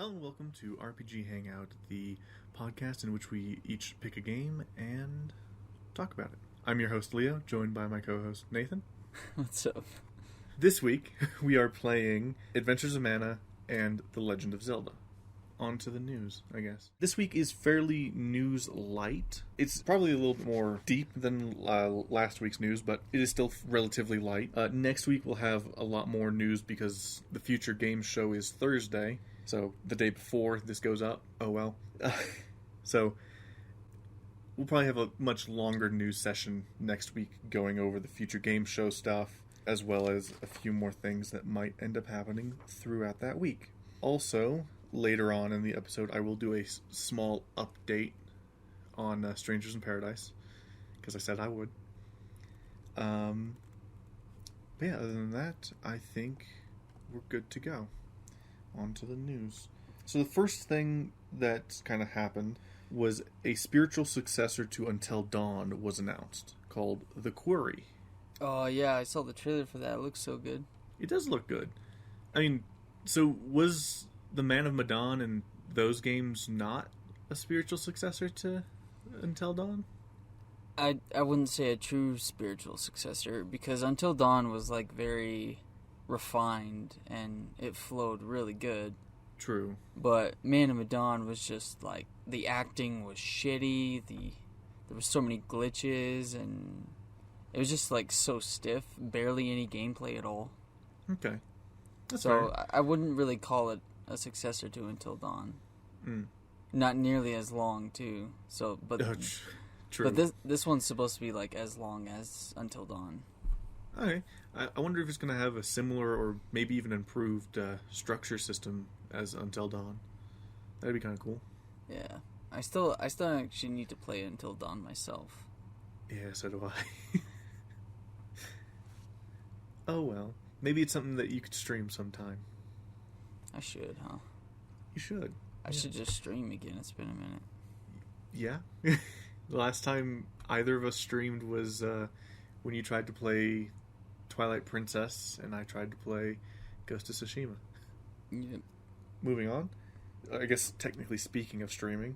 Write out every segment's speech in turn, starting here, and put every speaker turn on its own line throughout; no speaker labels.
Hello and welcome to RPG Hangout, the podcast in which we each pick a game and talk about it. I'm your host Leo, joined by my co-host Nathan.
What's up?
This week we are playing Adventures of Mana and The Legend of Zelda. On to the news, I guess. This week is fairly news light. It's probably a little bit more deep than last week's news, but it is still relatively light. Next week we'll have a lot more news because the Future Games Show is Thursday. So, the day before this goes up. Oh well. So, we'll probably have a much longer news session next week going over the Future Game Show stuff, as well as a few more things that might end up happening throughout that week. Also, later on in the episode, I will do a small update on Strangers in Paradise, because I said I would. But yeah, other than that, I think we're good to go. On to the news. So the first thing that kind of happened was a spiritual successor to Until Dawn was announced, called The Quarry.
Oh yeah, I saw the trailer for that. It looks so good.
It does look good. I mean, so was the Man of Medan and those games not a spiritual successor to Until Dawn?
I wouldn't say a true spiritual successor, because Until Dawn was like very refined and it flowed really good.
True.
But Man of Medan was just like, the acting was shitty, there was so many glitches, and it was just like so stiff, barely any gameplay at all.
Okay. That's
so
fair.
I wouldn't really call it a successor to Until Dawn. Not nearly as long too. So but
True.
But this one's supposed to be like as long as Until Dawn.
Okay. I wonder if it's going to have a similar or maybe even improved structure system as Until Dawn. That'd be kind of cool.
Yeah. I still actually need to play Until Dawn myself.
Yeah, so do I. Oh well. Maybe it's something that you could stream sometime.
I should, huh?
You should.
I should just stream again. It's been a minute.
Yeah. The last time either of us streamed was when you tried to play Twilight Princess and I tried to play Ghost of Tsushima.
Yep.
Moving on. I guess technically speaking of streaming,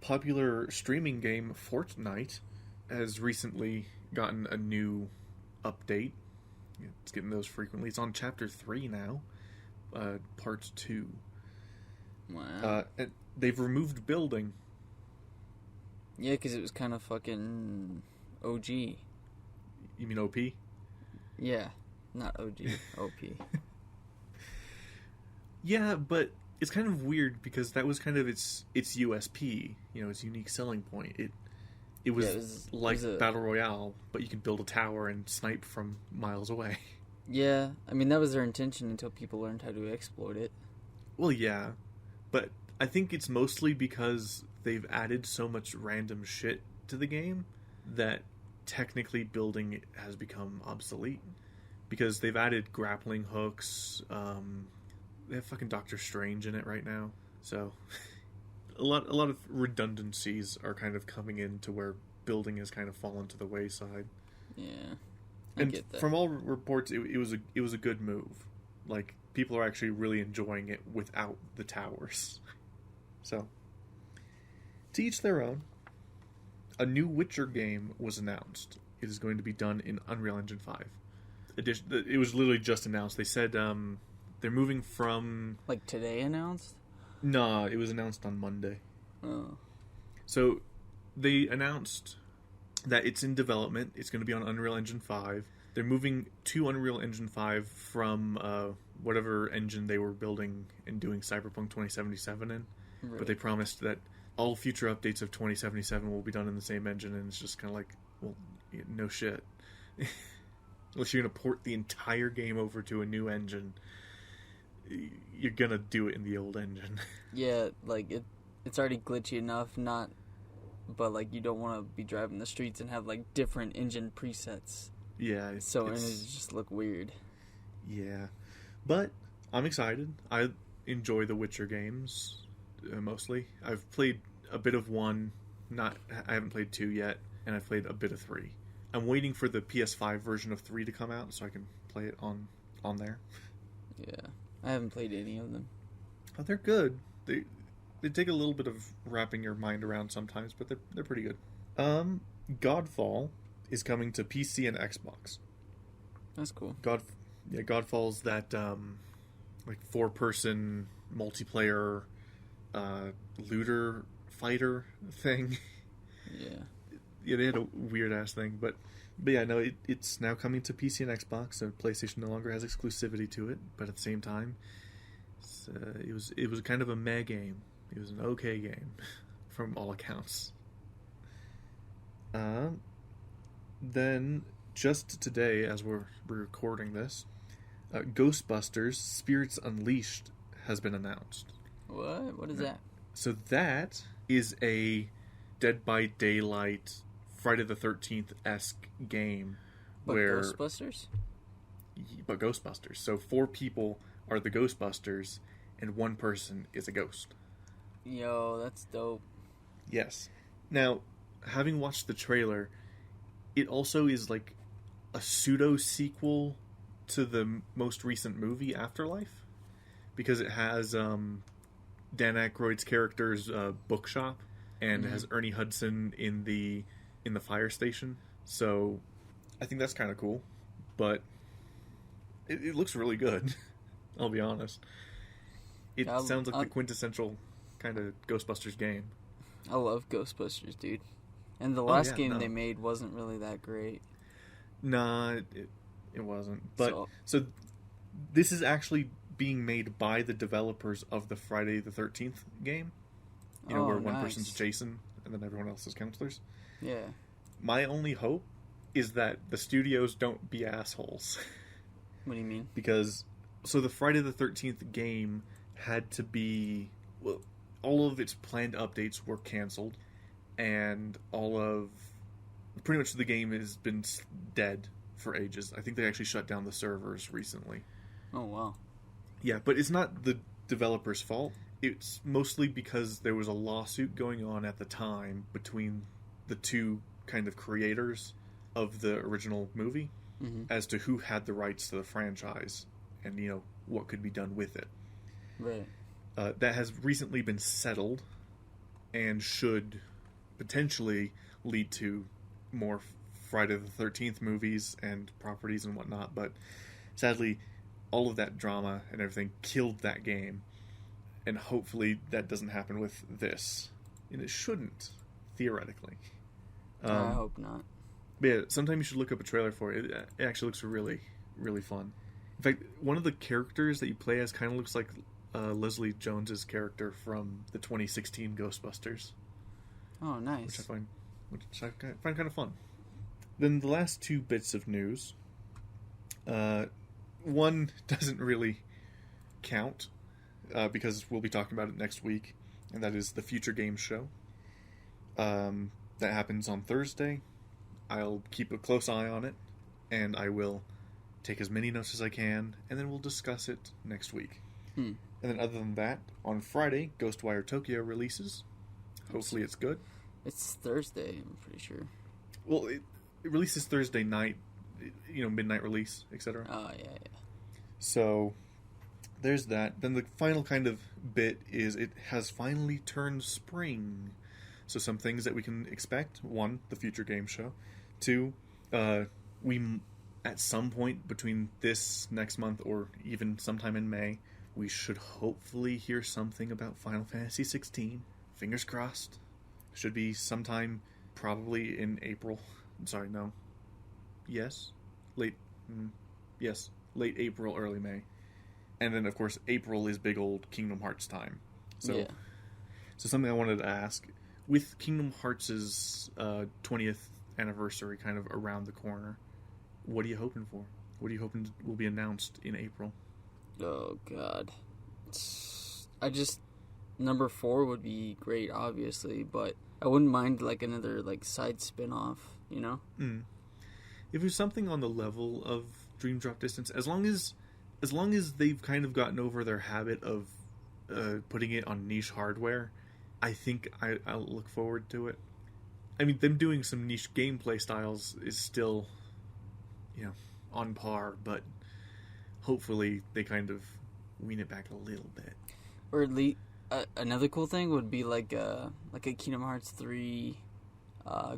popular streaming game Fortnite has recently gotten a new update. It's getting those frequently. It's on Chapter 3 now. Part 2.
Wow.
And they've removed building.
Yeah, because it was kind of fucking OG.
You mean OP?
Yeah, not OG, OP.
Yeah, but it's kind of weird because that was kind of its USP, its unique selling point. It was like Battle Royale, but you could build a tower and snipe from miles away.
Yeah, I mean, that was their intention until people learned how to exploit it.
Well, yeah, but I think it's mostly because they've added so much random shit to the game that technically building it has become obsolete. Because they've added grappling hooks, they have fucking Doctor Strange in it right now, so a lot of redundancies are kind of coming in to where building has kind of fallen to the wayside.
Yeah, I get that.
From all reports, it was a good move. Like, people are actually really enjoying it without the towers. So, to each their own. A new Witcher game was announced. It is going to be done in Unreal Engine 5. It was literally just announced. They said they're moving from...
Like today announced?
Nah, it was announced on Monday.
Oh.
So, they announced that it's in development. It's going to be on Unreal Engine 5. They're moving to Unreal Engine 5 from whatever engine they were building and doing Cyberpunk 2077 in. Right. But they promised that all future updates of 2077 will be done in the same engine, and it's just kind of like, well, no shit. Unless you're going to port the entire game over to a new engine, you're going to do it in the old engine.
Yeah, like, it's already glitchy enough, but, like, you don't want to be driving the streets and have, like, different engine presets.
Yeah.
And it just look weird.
Yeah. But, I'm excited. I enjoy the Witcher games, mostly. I've played a bit of 1, I haven't played 2 yet, and I've played a bit of 3. I'm waiting for the PS5 version of 3 to come out so I can play it on there.
Yeah. I haven't played any of them.
Oh, they're good. They take a little bit of wrapping your mind around sometimes, but they're pretty good. Godfall is coming to PC and Xbox.
That's cool.
Godfall's that like 4-person multiplayer looter fighter thing.
Yeah.
Yeah, they had a weird ass thing, but yeah, no, it's now coming to PC and Xbox. So PlayStation no longer has exclusivity to it, but at the same time, it was kind of a meh game. It was an okay game, from all accounts. Then just today, as we're recording this, Ghostbusters: Spirits Unleashed has been announced.
What is that?
So that is a Dead by Daylight, Friday the 13th-esque game.
But
where
Ghostbusters?
But Ghostbusters. So 4 people are the Ghostbusters, and 1 person is a ghost.
Yo, that's dope.
Yes. Now, having watched the trailer, it also is like a pseudo-sequel to the most recent movie, Afterlife, because it has Dan Aykroyd's character's bookshop, and it has Ernie Hudson in the fire station. So I think that's kind of cool, but it looks really good. I'll be honest. It sounds like the quintessential kind of Ghostbusters game.
I love Ghostbusters, dude. And the last game they made wasn't really that great.
Nah, it wasn't. But so this is actually being made by the developers of the Friday the 13th game. You know, where one person's Jason and then everyone else is counselors.
Yeah.
My only hope is that the studios don't be assholes.
What do you mean?
Because so the Friday the 13th game had to be, well, all of its planned updates were canceled, and pretty much the game has been dead for ages. I think they actually shut down the servers recently.
Oh, wow.
Yeah, but it's not the developer's fault. It's mostly because there was a lawsuit going on at the time between the 2 kind of creators of the original movie as to who had the rights to the franchise and, you know, what could be done with it.
Right.
That has recently been settled and should potentially lead to more Friday the 13th movies and properties and whatnot, but sadly all of that drama and everything killed that game, and hopefully that doesn't happen with this, and it shouldn't, theoretically.
I hope not.
But yeah, sometime you should look up a trailer for it. It actually looks really, really fun. In fact, one of the characters that you play as kind of looks like Leslie Jones's character from the 2016 Ghostbusters.
Oh, nice.
Which I find kind of fun. Then the last 2 bits of news. One doesn't really count because we'll be talking about it next week, and that is the Future Games Show. That happens on Thursday. I'll keep a close eye on it, and I will take as many notes as I can, and then we'll discuss it next week. And then other than that, on Friday, Ghostwire Tokyo releases. Hopefully it's good.
It's Thursday, I'm pretty sure.
Well, it releases Thursday night, you know, midnight release, etc.
Oh, yeah.
So, there's that. Then the final kind of bit is it has finally turned spring. So some things that we can expect. 1, the Future Game Show. 2, we, at some point between this next month or even sometime in May, we should hopefully hear something about Final Fantasy 16. Fingers crossed. Should be sometime probably in April. Sorry, no. Yes? Late April, early May. And then, of course, April is big old Kingdom Hearts time. So something I wanted to ask. With Kingdom Hearts' 20th anniversary kind of around the corner, what are you hoping for? What are you hoping will be announced in April?
Oh, God. Number 4 would be great, obviously, but I wouldn't mind, like, another, like, side spin-off, you know?
If it's something on the level of Dream Drop Distance, as long as they've kind of gotten over their habit of putting it on niche hardware, I think I'll look forward to it. I mean, them doing some niche gameplay styles is still, you know, on par, but hopefully they kind of wean it back a little bit.
Or at least another cool thing would be like a Kingdom Hearts 3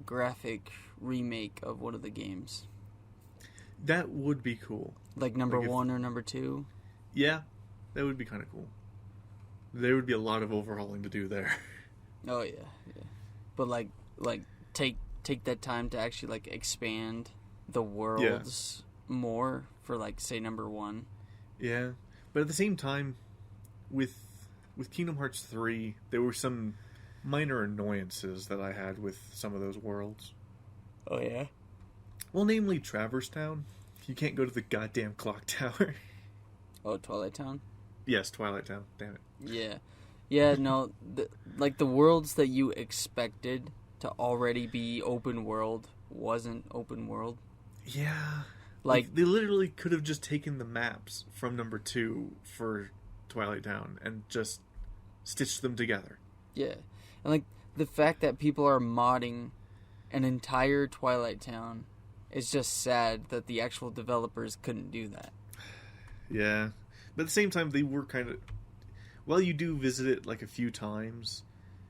graphic remake of one of the games.
That would be cool.
Like number 1 or number 2.
Yeah, that would be kind of cool. There would be a lot of overhauling to do there.
Oh yeah. But like take that time to actually like expand the worlds more for like say number 1.
Yeah, but at the same time, with Kingdom Hearts 3, there were some minor annoyances that I had with some of those worlds.
Oh yeah.
Well, namely Traverse Town. You can't go to the goddamn clock tower.
Oh, Twilight Town?
Yes, Twilight Town. Damn it.
Yeah. Yeah, no, the worlds that you expected to already be open world wasn't open world.
Yeah.
Like
they literally could have just taken the maps from number 2 for Twilight Town and just stitched them together.
Yeah. And like the fact that people are modding an entire Twilight Town is just sad that the actual developers couldn't do that.
Yeah. But at the same time, they were kind of... While you do visit it like a few times,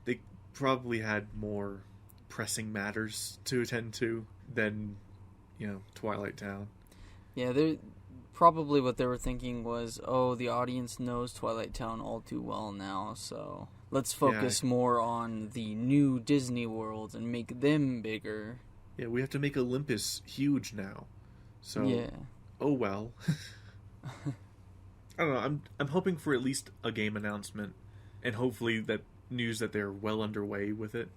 they probably had more pressing matters to attend to than, Twilight Town.
Yeah, they're... Probably what they were thinking was, oh, the audience knows Twilight Town all too well now, so let's focus more on the new Disney worlds and make them bigger.
Yeah, we have to make Olympus huge now. So,
yeah.
Oh well. I don't know, I'm hoping for at least a game announcement, and hopefully that news that they're well underway with it.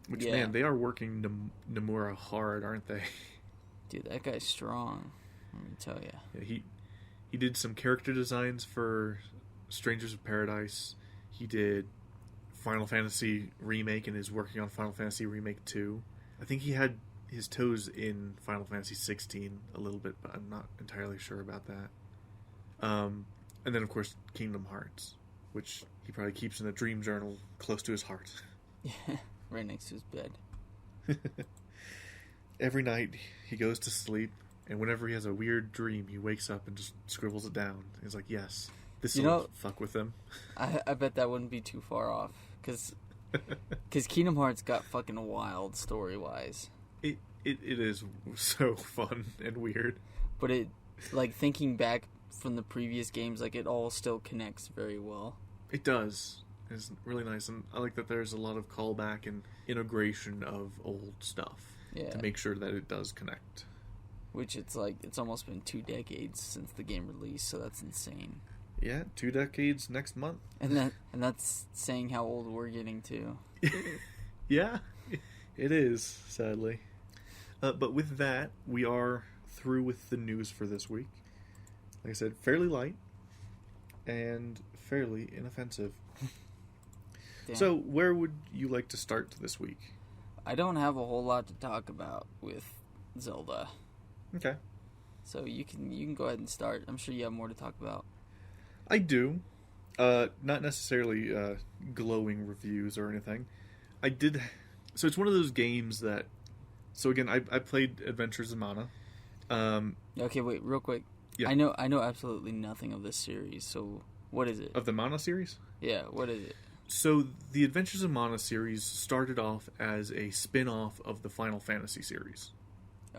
Which, man, they are working Nomura hard, aren't they?
Dude, that guy's strong. Let me tell you.
Yeah, he did some character designs for Strangers of Paradise. He did Final Fantasy Remake and is working on Final Fantasy Remake 2. I think he had his toes in Final Fantasy 16 a little bit, but I'm not entirely sure about that. And then, of course, Kingdom Hearts, which he probably keeps in a dream journal close to his heart.
Yeah, right next to his bed.
Every night he goes to sleep, and whenever he has a weird dream, he wakes up and just scribbles it down. He's like, yes, this will fuck with him.
I bet that wouldn't be too far off, because Kingdom Hearts got fucking wild story-wise.
It is so fun and weird.
But it, like, thinking back from the previous games, like, it all still connects very well.
It does. It's really nice, and I like that there's a lot of callback and integration of old stuff to make sure that it does connect.
Which it's almost been 2 decades since the game released, so that's insane.
Yeah, 2 decades next month.
And that's saying how old we're getting too.
Yeah, it is, sadly. But with that, we are through with the news for this week. Like I said, fairly light and fairly inoffensive.
Damn.
So, where would you like to start this week?
I don't have a whole lot to talk about with Zelda.
Okay.
So you can go ahead and start. I'm sure you have more to talk about.
I do. Not necessarily glowing reviews or anything. I did... So it's one of those games that... So again, I played Adventures of Mana.
Okay, wait, real quick.
Yeah.
I know absolutely nothing of this series, so what is it?
Of the Mana series?
Yeah, what is it?
So the Adventures of Mana series started off as a spin-off of the Final Fantasy series.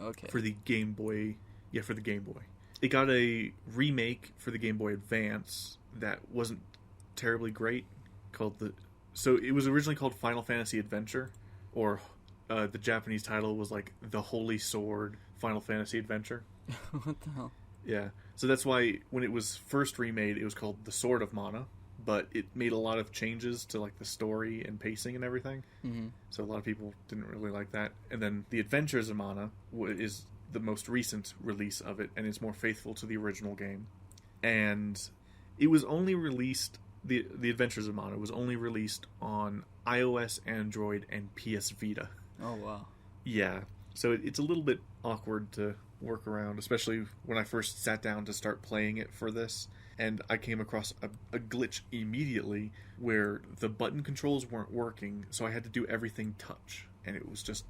Okay.
For the Game Boy. Yeah, for the Game Boy. It got a remake for the Game Boy Advance that wasn't terribly great. So it was originally called Final Fantasy Adventure, or the Japanese title was like The Holy Sword Final Fantasy Adventure.
What the hell?
Yeah. So that's why when it was first remade, it was called The Sword of Mana, but it made a lot of changes to like the story and pacing and everything.
Mm-hmm.
So a lot of people didn't really like that. And then The Adventures of Mana is the most recent release of it, and it's more faithful to the original game. And it was only released... The Adventures of Mana was only released on iOS, Android, and PS Vita.
Oh, wow.
Yeah. So it's a little bit awkward to work around, especially when I first sat down to start playing it for this. And I came across a glitch immediately where the button controls weren't working, so I had to do everything touch. And it was just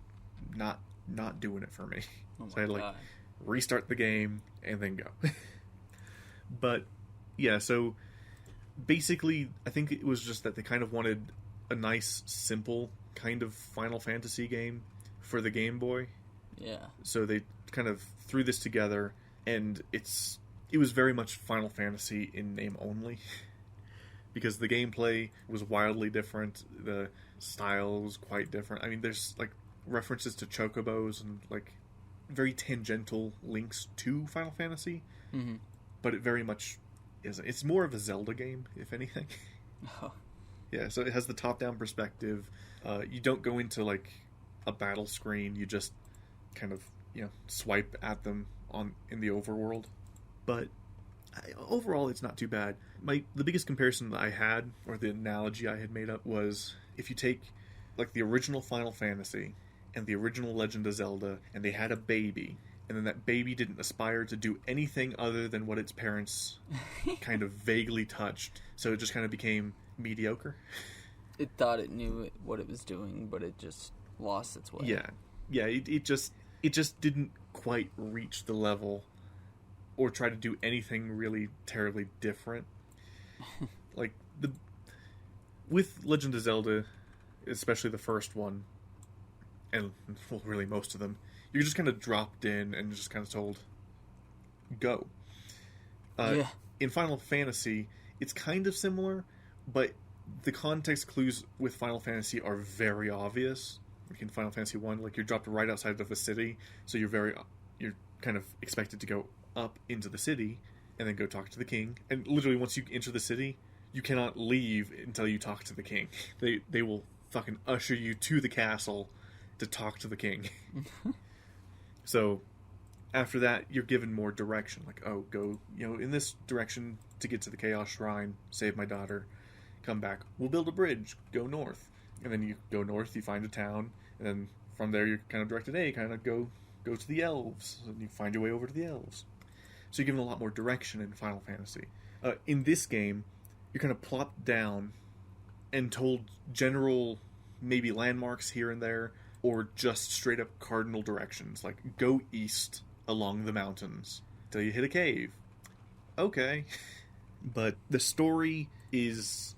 not doing it for me.
Oh
so I had to restart the game and then go. But yeah, so basically, I think it was just that they kind of wanted a nice, simple kind of Final Fantasy game for the Game Boy.
Yeah.
So they kind of threw this together, and it was very much Final Fantasy in name only. Because the gameplay was wildly different, the style was quite different. I mean, there's like references to chocobos and like very tangential links to Final Fantasy,
Mm-hmm.
but it very much isn't. It's more of a Zelda game, if anything.
Oh.
Yeah, so it has the top-down perspective. You don't go into like a battle screen. You just kind of swipe at them in the overworld. But overall, it's not too bad. The biggest comparison that I had, or the analogy I had made up, was if you take like the original Final Fantasy and the original Legend of Zelda, and they had a baby, and then that baby didn't aspire to do anything other than what its parents kind of vaguely touched, so it just kind of became mediocre.
It thought it knew what it was doing, but it just lost its way.
Yeah. It just didn't quite reach the level, or try to do anything really terribly different. Like with Legend of Zelda, especially the first one, and well, really most of them, you're just kind of dropped in and just kind of told, go. In Final Fantasy, it's kind of similar, but the context clues with Final Fantasy are very obvious. Like in Final Fantasy 1, like you're dropped right outside of the city, so you're kind of expected to go up into the city and then go talk to the king. And literally, once you enter the city, you cannot leave until you talk to the king. They will fucking usher you to the castle to talk to the king. So after that, you're given more direction. Like, oh, go in this direction to get to the Chaos Shrine, save my daughter, come back. We'll build a bridge, go north. And then you go north, you find a town, and then from there you're kind of directed, hey, kind of go to the elves, and you find your way over to the elves. So you're given a lot more direction in Final Fantasy. In this game, you're kind of plopped down and told general, maybe landmarks here and there, or just straight up cardinal directions, like go east along the mountains till you hit a cave. Okay. But the story is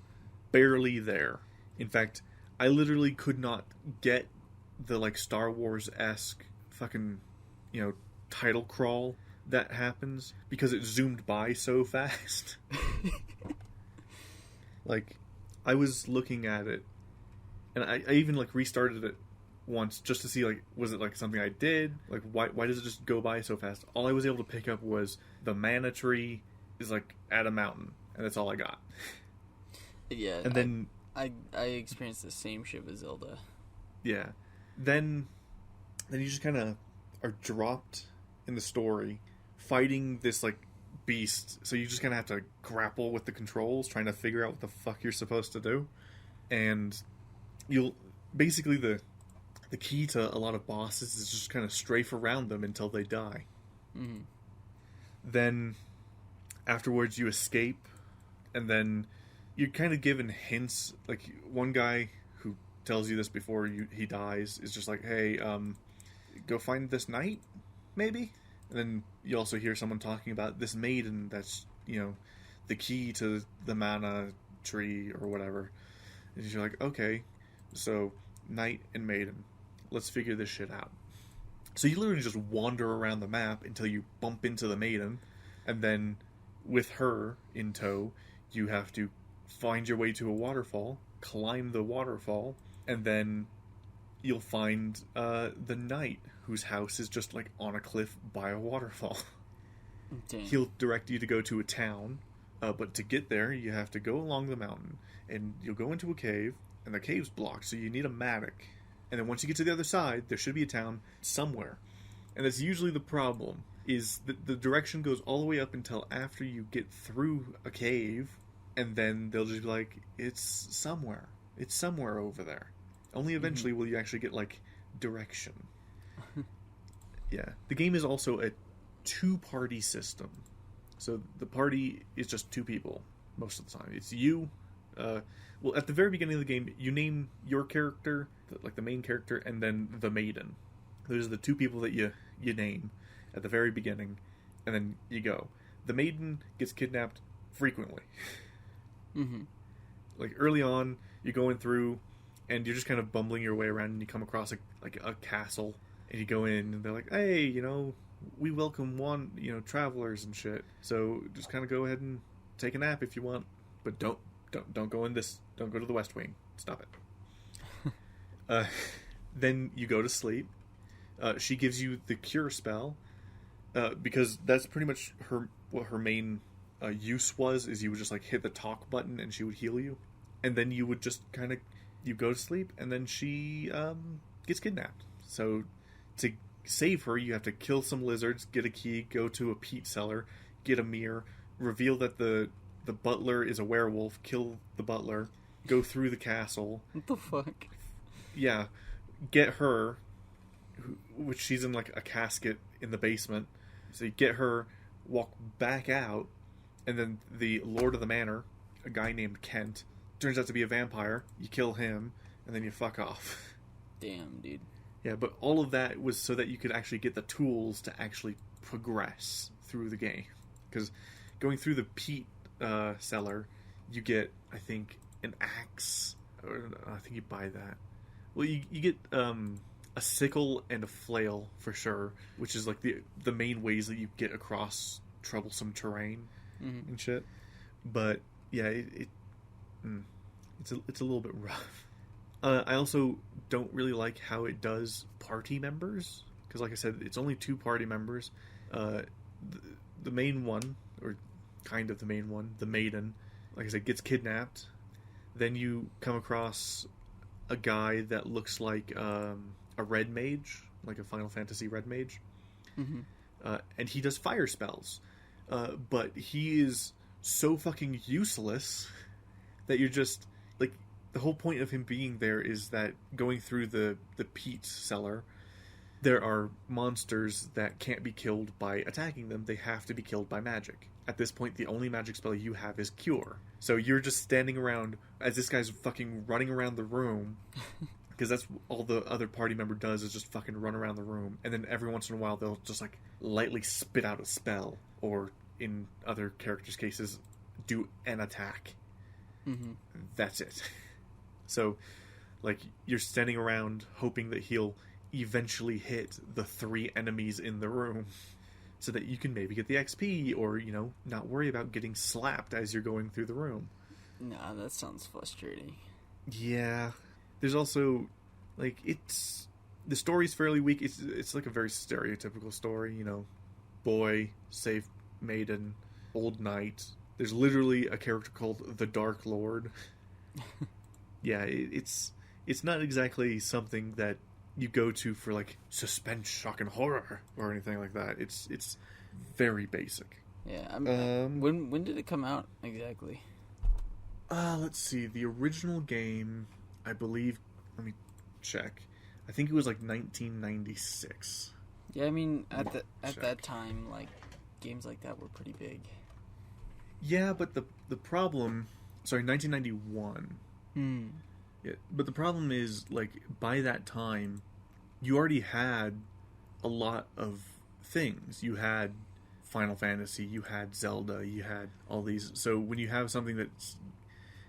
barely there. In fact, I literally could not get the like Star Wars-esque fucking, title crawl that happens because it zoomed by so fast. Like, I was looking at it, and I even like restarted it once just to see like, was it like something I did? Like, why does it just go by so fast? All I was able to pick up was the mana tree is like at a mountain, and that's all I got.
Yeah,
and then
I experienced the same shit with Zelda.
Yeah, then you just kind of are dropped in the story, fighting this like beast. So you just kind of have to grapple with the controls, trying to figure out what the fuck you're supposed to do. And you'll basically the key to a lot of bosses is just kind of strafe around them until they die.
Mm-hmm.
Then afterwards you escape, and then you're kind of given hints. Like one guy who tells you this before he dies is just like, hey, go find this knight, maybe? And then you also hear someone talking about this maiden that's, the key to the mana tree or whatever. And you're like, okay, so knight and maiden, let's figure this shit out. So you literally just wander around the map until you bump into the maiden, and then with her in tow, you have to find your way to a waterfall, climb the waterfall, and then you'll find the knight whose house is just like on a cliff by a waterfall.
Damn.
He'll direct you to go to a town, but to get there you have to go along the mountain, and you'll go into a cave, and the cave's blocked, so you need a mattock. And then once you get to the other side, there should be a town somewhere. And that's usually the problem, is that the direction goes all the way up until after you get through a cave, and then they'll just be like, it's somewhere over there. Only eventually will you actually get like direction. Yeah. The game is also a 2-party system. So the party is just 2 people most of the time. It's you. Well, at the very beginning of the game, you name your character, like the main character, and then the maiden. Those are the 2 people that you name at the very beginning, and then you go. The maiden gets kidnapped frequently.
Mm-hmm.
Like early on, you're going through, and you're just kind of bumbling your way around, and you come across a castle, and you go in, and they're like, "Hey, we welcome travelers and shit. So just kind of go ahead and take a nap if you want, but don't go in this. Don't go to the West Wing. Stop it." Then you go to sleep. She gives you the cure spell, because that's pretty much what her main use was. Is you would just like hit the talk button and she would heal you, and then you would just kind of you go to sleep, and then she gets kidnapped. So to save her, you have to kill some lizards, get a key, go to a peat cellar, get a mirror, reveal that the butler is a werewolf, kill the butler, go through the castle.
What the fuck?
Yeah, get her, which she's in like a casket in the basement. So you get her, walk back out, and then the Lord of the Manor, a guy named Kent, turns out to be a vampire. You kill him, and then you fuck off.
Damn, dude.
Yeah, but all of that was so that you could actually get the tools to actually progress through the game. Because going through the peat cellar, you get, I think, an axe. Or I think you buy that. Well, you get a sickle and a flail for sure, which is like the main ways that you get across troublesome terrain and shit. But yeah, it's a little bit rough. I also don't really like how it does party members, because like I said, it's only 2 party members. The main one, or kind of the main one, the maiden, like I said, gets kidnapped. Then you come across a guy that looks like a red mage, like a Final Fantasy red mage. And he does fire spells. But he is so fucking useless that you're just like, the whole point of him being there is that going through the peat cellar, there are monsters that can't be killed by attacking them. They have to be killed by magic. At this point, the only magic spell you have is Cure. So you're just standing around as this guy's fucking running around the room, because that's all the other party member does, is just fucking run around the room. And then every once in a while, they'll just like lightly spit out a spell, or in other characters' cases, do an attack. That's it. So, like, you're standing around hoping that he'll eventually hit the 3 enemies in the room, so that you can maybe get the XP, or, not worry about getting slapped as you're going through the room.
Nah, that sounds frustrating.
Yeah. There's also, like, the story's fairly weak. It's like a very stereotypical story, boy, safe maiden, old knight. There's literally a character called the Dark Lord. Yeah, it's not exactly something that you go to for like suspense, shock, and horror or anything like that. It's very basic.
Yeah. When did it come out exactly?
Let's see. The original game, I believe. Let me check. I think it was like 1996.
Yeah, I mean at that time, like, games like that were pretty big.
Yeah, but the problem. Sorry, 1991. Yeah, but the problem is, like, by that time, you already had a lot of things. You had Final Fantasy, you had Zelda, you had all these. So when you have something that's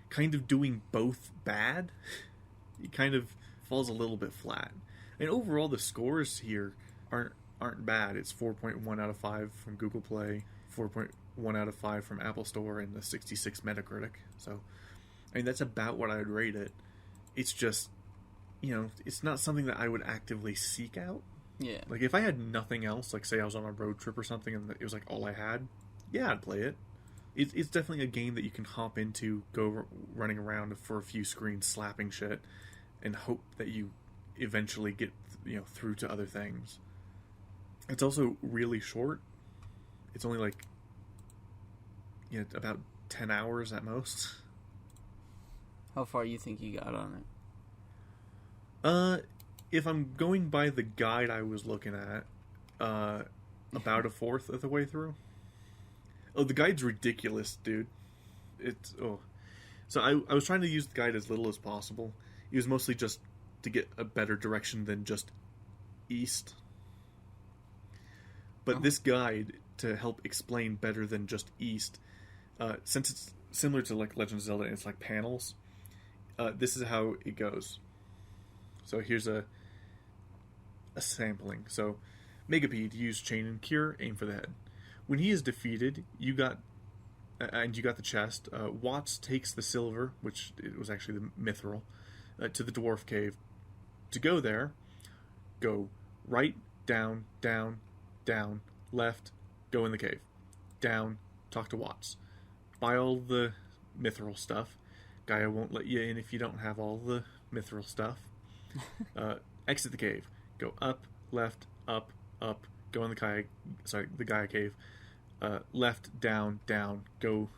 kind of doing both bad, it kind of falls a little bit flat. And overall, the scores here aren't bad. It's 4.1 out of 5 from Google Play, 4.1 out of 5 from Apple Store, and a 66 Metacritic. So, I mean, that's about what I would rate it. It's just, it's not something that I would actively seek out.
Yeah.
Like, if I had nothing else, like, say I was on a road trip or something and it was, like, all I had, yeah, I'd play it. It's definitely a game that you can hop into, go running around for a few screens slapping shit, and hope that you eventually get, through to other things. It's also really short. It's only, like, about 10 hours at most.
How far you think you got on it?
If I'm going by the guide I was looking at, about a fourth of the way through. Oh, the guide's ridiculous, dude. So I was trying to use the guide as little as possible. It was mostly just to get a better direction than just east. But this guide, to help explain better than just east, since it's similar to like Legend of Zelda, it's like panels. This is how it goes. So here's a sampling. So Megapede, use Chain and Cure, aim for the head. When he is defeated, you got the chest. Watts takes the silver, which it was actually the mithril, to the dwarf cave. To go there, go right, down, down, down, left, go in the cave. Down, talk to Watts. Buy all the mithril stuff. Gaia won't let you in if you don't have all the mithril stuff. Exit the cave. Go up, left, up, up. Go in the Gaia cave. Left, down, down. Go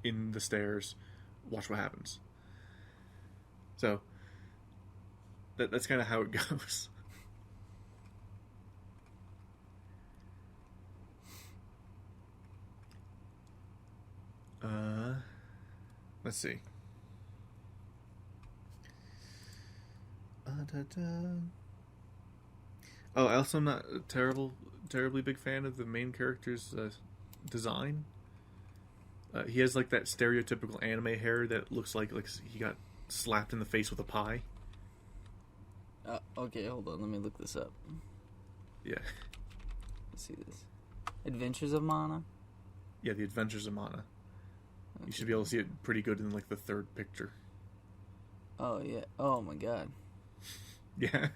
in the stairs. Watch what happens. So that's kind of how it goes. Let's see. Oh, I also am not a terribly big fan of the main character's design. He has like that stereotypical anime hair that looks like he got slapped in the face with a pie.
Okay, hold on. Let me look this up.
Yeah.
Let's see this. Adventures of Mana?
Yeah, The Adventures of Mana. You should be able to see it pretty good in like the third picture.
Oh, yeah. Oh, my God.
Yeah.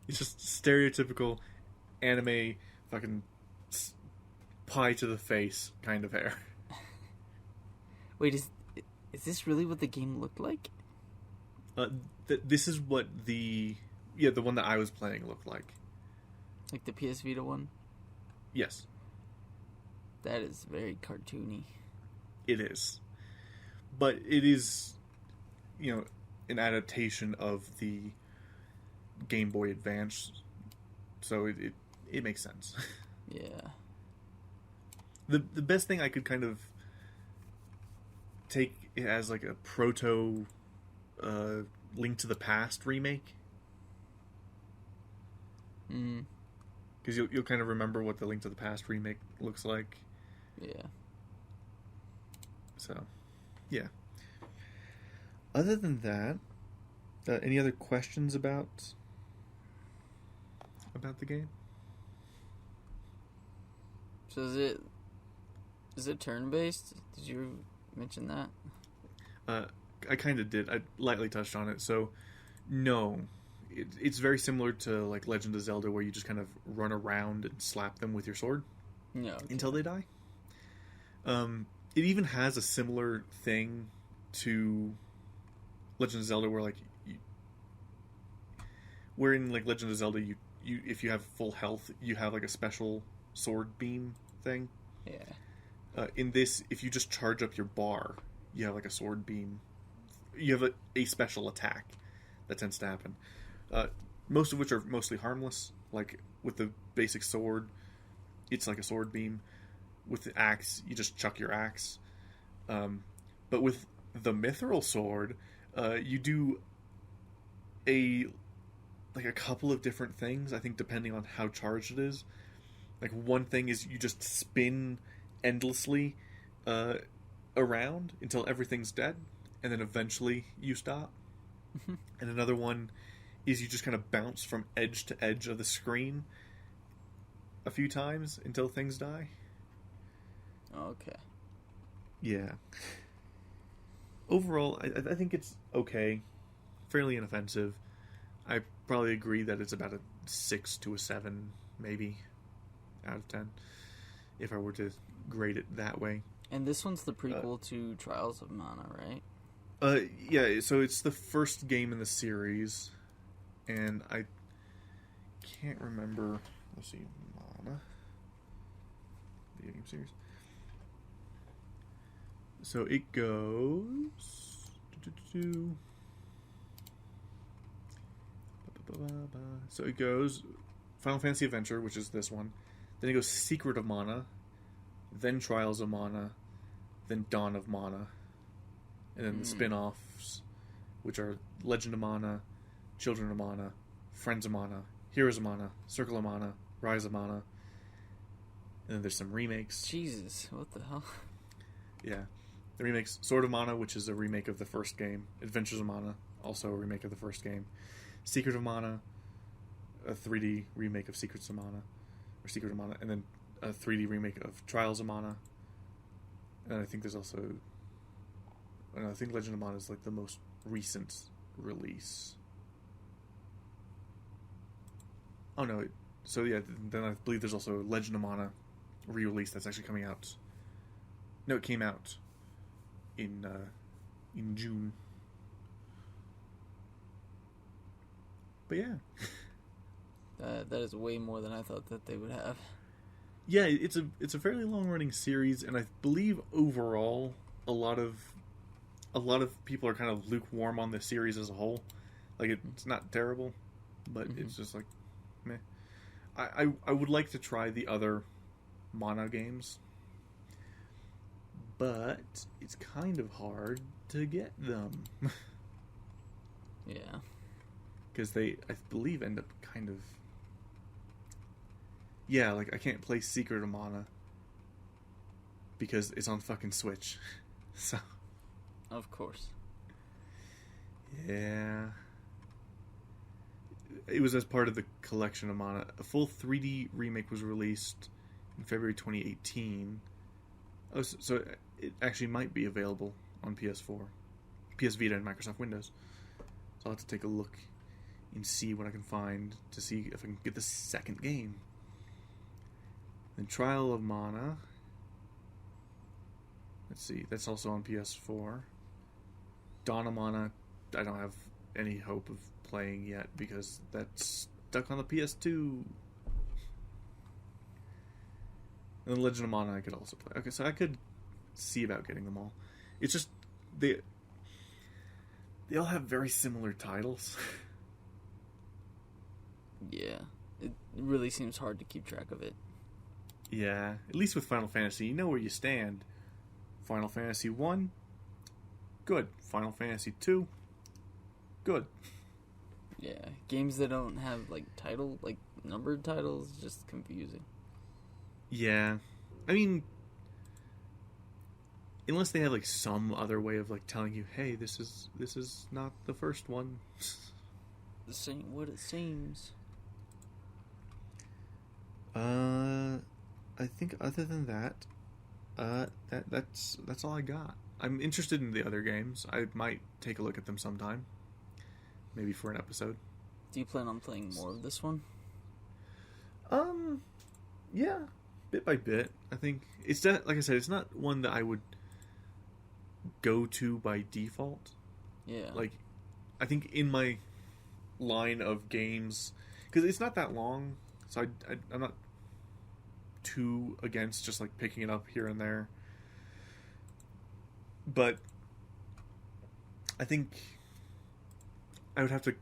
It's just stereotypical anime fucking pie to the face kind of hair.
Wait, is this really what the game looked like?
This is what the one that I was playing looked like.
Like the PS Vita one?
Yes.
That is very cartoony.
It is. But it is, an adaptation of the Game Boy Advance, so it makes sense.
Yeah.
The best thing I could kind of take it as like a proto Link to the Past remake.
Mm.
Because you'll kind of remember what the Link to the Past remake looks like.
Yeah.
So, yeah. Other than that, any other questions about the game?
So is it turn-based? Did you mention that?
I kind of did. I lightly touched on it. So, no. It's very similar to like Legend of Zelda, where you just kind of run around and slap them with your sword until they die. It even has a similar thing to Legend of Zelda, where in like Legend of Zelda, you if you have full health, you have like a special sword beam thing.
Yeah.
In this, if you just charge up your bar, you have like a sword beam. You have a special attack that tends to happen. Most of which are mostly harmless. Like with the basic sword, it's like a sword beam. With the axe, you just chuck your axe. But with the mithril sword, you do a couple of different things, I think, depending on how charged it is. Like one thing is you just spin endlessly around until everything's dead, and then eventually you stop. And another one is you just kind of bounce from edge to edge of the screen a few times until things die.
Okay.
Yeah. Overall, I think it's okay. Fairly inoffensive. I probably agree that it's about a 6 to a 7, maybe, out of 10, if I were to grade it that way.
And this one's the prequel to Trials of Mana, right?
Yeah, so it's the first game in the series, and I can't remember. Let's see, Mana. Video game series. So it goes. So it goes Final Fantasy Adventure, which is this one. Then it goes Secret of Mana, then Trials of Mana, then Dawn of Mana, and then the spin-offs, which are Legend of Mana, Children of Mana, Friends of Mana, Heroes of Mana, Circle of Mana, Rise of Mana, And then there's some remakes.
Jesus, what the hell?
Yeah. The remakes, Sword of Mana, which is a remake of the first game. Adventures of Mana, also a remake of the first game. Secret of Mana, a 3D remake of Secrets of Mana. Or Secret of Mana. And then a 3D remake of Trials of Mana. And I think there's also... I think Legend of Mana is like the most recent release. Oh no, so yeah, then I believe there's also Legend of Mana re-release that's actually coming out. No, it came out in June. But yeah.
That is way more than I thought that they would have.
Yeah, it's a fairly long-running series, and I believe overall a lot of people are kind of lukewarm on the series as a whole. Like, it's not terrible, but it's just like, meh. I would like to try the other Mana games, but it's kind of hard to get them.
Yeah.
Because they, I believe, end up kind of... Yeah, like, I can't play Secret of Mana because it's on fucking Switch. So...
Of course.
Yeah. It was as part of the collection of Mana. A full 3D remake was released in February 2018. Oh, so it actually might be available on PS4, PS Vita, and Microsoft Windows. So I'll have to take a look and see what I can find to see if I can get the second game. Then Trial of Mana. Let's see, that's also on PS4. Dawn of Mana, I don't have any hope of playing yet because that's stuck on the PS2. And then Legend of Mana I could also play. Okay, so I could see about getting them all. It's just they all have very similar titles.
Yeah, it really seems hard to keep track of it.
Yeah, at least with Final Fantasy, you know where you stand. Final Fantasy 1, good. Final Fantasy 2, good.
Yeah, games that don't have like numbered titles, just confusing.
Yeah, I mean, unless they have like some other way of like telling you, hey, this is not the first one.
This ain't what it seems.
I think other than that, that's all I got. I'm interested in the other games. I might take a look at them sometime. Maybe for an episode.
Do you plan on playing more of this one?
Yeah, bit by bit. I think it's like I said, it's not one that I would go to by default.
Yeah.
Like, I think in my line of games, because it's not that long, so I'm not too against just like picking it up here and there. But I think I would have to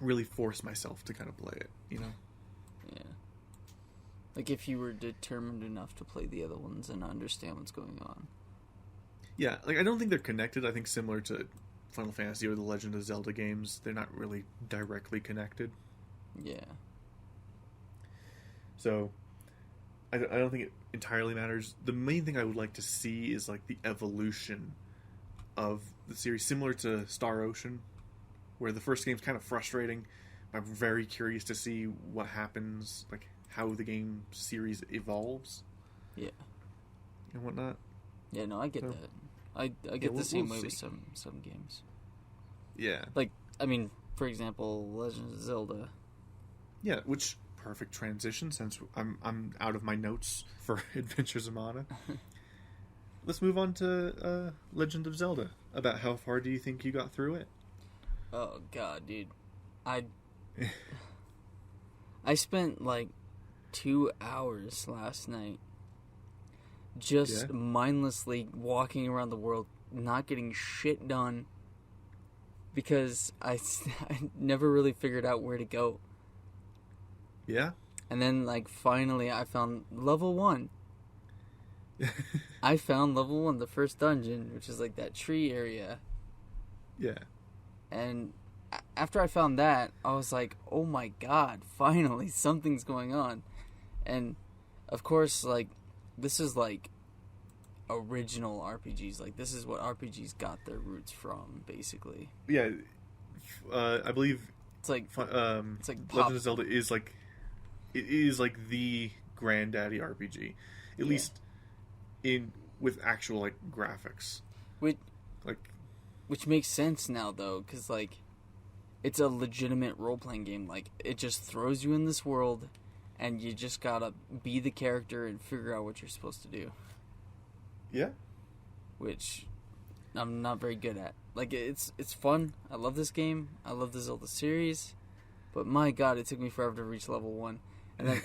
really force myself to kind of play it, you know?
Yeah. Like if you were determined enough to play the other ones and understand what's going on.
Yeah, like I don't think they're connected. I think similar to Final Fantasy or the Legend of Zelda games, they're not really directly connected.
Yeah.
So I don't think it entirely matters. The main thing I would like to see is like the evolution of the series, similar to Star Ocean, where the first game's kind of frustrating. I'm very curious to see what happens, like how the game series evolves.
Yeah.
And whatnot.
Yeah, no, I get that. I get the same way with some games.
Yeah.
Like, I mean, for example, Legend of Zelda.
Yeah, which perfect transition since I'm out of my notes for Adventures of Mana. Let's move on to Legend of Zelda. About how far do you think you got through it?
Oh god, dude. I spent like 2 hours last night just mindlessly walking around the world, not getting shit done because I never really figured out where to go.
Yeah?
And then, like, finally I found level 1. I found level 1, the first dungeon, which is like that tree area.
Yeah.
And after I found that, I was like, oh my god, finally, something's going on. And of course, like, this is, like, original RPGs. Like, this is what RPGs got their roots from, basically.
Yeah, I believe
It's like
Legend of Zelda is like, it is like the granddaddy RPG, at least with actual like graphics.
Which makes sense now, though, because like it's a legitimate role playing game. Like, it just throws you in this world, and you just gotta be the character and figure out what you're supposed to do.
Yeah,
which I'm not very good at. Like, it's fun. I love this game. I love the Zelda series, but my God, it took me forever to reach level 1. And then,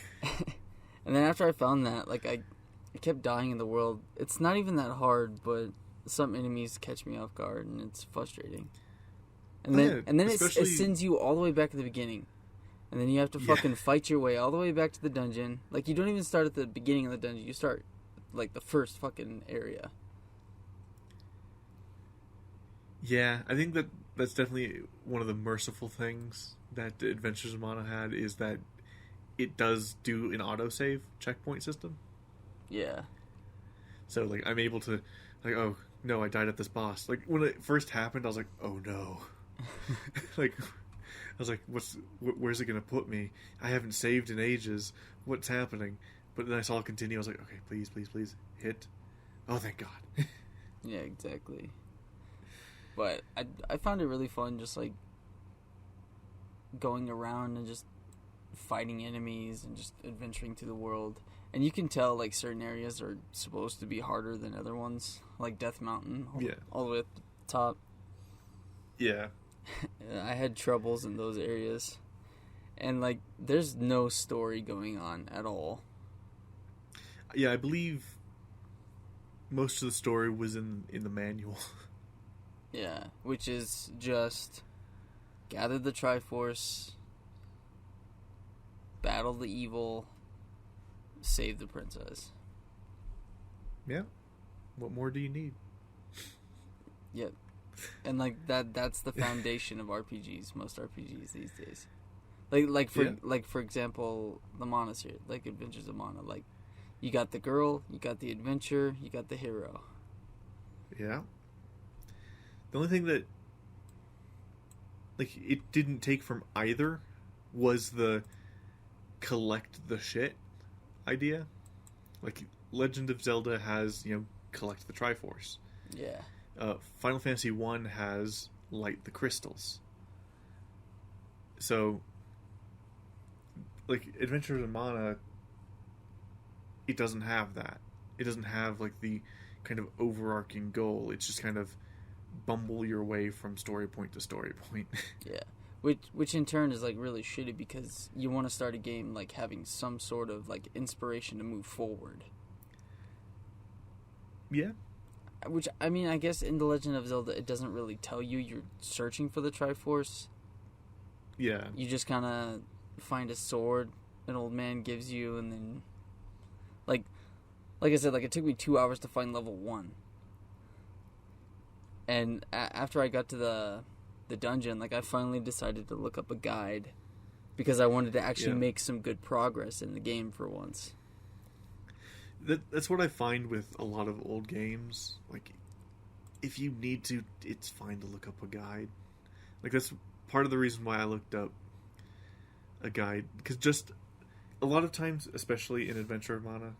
and then after I found that, like, I kept dying in the world. It's not even that hard, but some enemies catch me off guard, and it's frustrating. And then it sends you all the way back to the beginning, and then you have to fucking fight your way all the way back to the dungeon. Like, you don't even start at the beginning of the dungeon. You start like the first fucking area.
Yeah, I think that's definitely one of the merciful things that Adventures of Mana had, is that it does do an autosave checkpoint system.
Yeah. So,
like, I'm able to, like, oh, no, I died at this boss. Like, when it first happened, I was like, oh, no. Like, I was like, where's it going to put me? I haven't saved in ages. What's happening? But then I saw it continue. I was like, okay, please, please, please, hit. Oh, thank God.
Yeah, exactly. But I found it really fun, just like going around and just fighting enemies and just adventuring through the world. And you can tell, like, certain areas are supposed to be harder than other ones, like Death Mountain, all the way at the top.
Yeah.
I had troubles in those areas. And, like, there's no story going on at all.
Yeah, I believe most of the story was in the manual.
Yeah, which is just gather the Triforce, battle the evil, save the princess.
Yeah. What more do you need?
Yep. And like that's the foundation of RPGs, most RPGs these days. Like for example, the Monastery, like Adventures of Mana, like you got the girl, you got the adventure, you got the hero.
Yeah. The only thing that, like, it didn't take from either was the collect the shit idea. Like, Legend of Zelda has, collect the Triforce.
Yeah.
Final Fantasy 1 has light the crystals. So, like, Adventures in Mana, it doesn't have that. It doesn't have, like, the kind of overarching goal. It's just kind of bumble your way from story point to story point.
Yeah. Which in turn is, like, really shitty because you want to start a game, like, having some sort of, like, inspiration to move forward.
Yeah.
Which, I mean, I guess in The Legend of Zelda, it doesn't really tell you you're searching for the Triforce.
Yeah.
You just kind of find a sword an old man gives you, and then, like I said, like, it took me 2 hours to find level 1. And after I got to the dungeon, like, I finally decided to look up a guide because I wanted to actually make some good progress in the game for once.
That's what I find with a lot of old games. Like, if you need to, it's fine to look up a guide. Like, that's part of the reason why I looked up a guide. Because just a lot of times, especially in Adventure of Mana,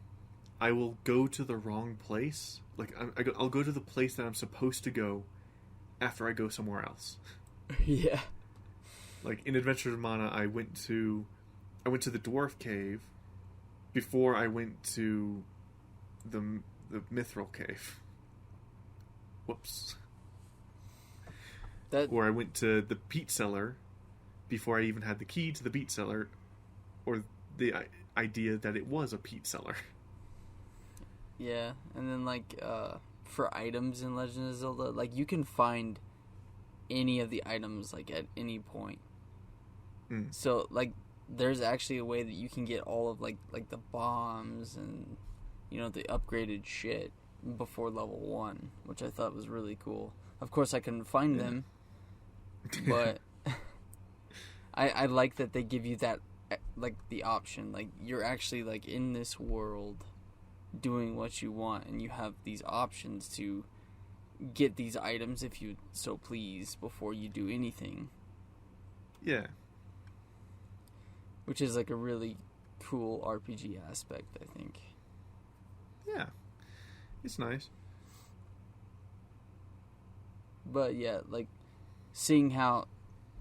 I will go to the wrong place. Like, I'll go to the place that I'm supposed to go after I go somewhere else.
Yeah.
Like, in Adventure of Mana, I went to the Dwarf Cave before I went to the Mithril Cave. Whoops. Or I went to the Peat Cellar before I even had the key to the Peat Cellar, or the idea that it was a peat cellar.
Yeah, and then, like, for items in Legend of Zelda, like, you can find any of the items, like, at any point. So, like, there's actually a way that you can get all of, like the bombs and, the upgraded shit before level 1, which I thought was really cool. Of course, I couldn't find them, but I like that they give you that like the option, like you're actually like in this world doing what you want, and you have these options to get these items if you so please before you do anything.
Yeah.
Which is like a really cool RPG aspect, I think.
Yeah. It's nice.
But yeah, like seeing how,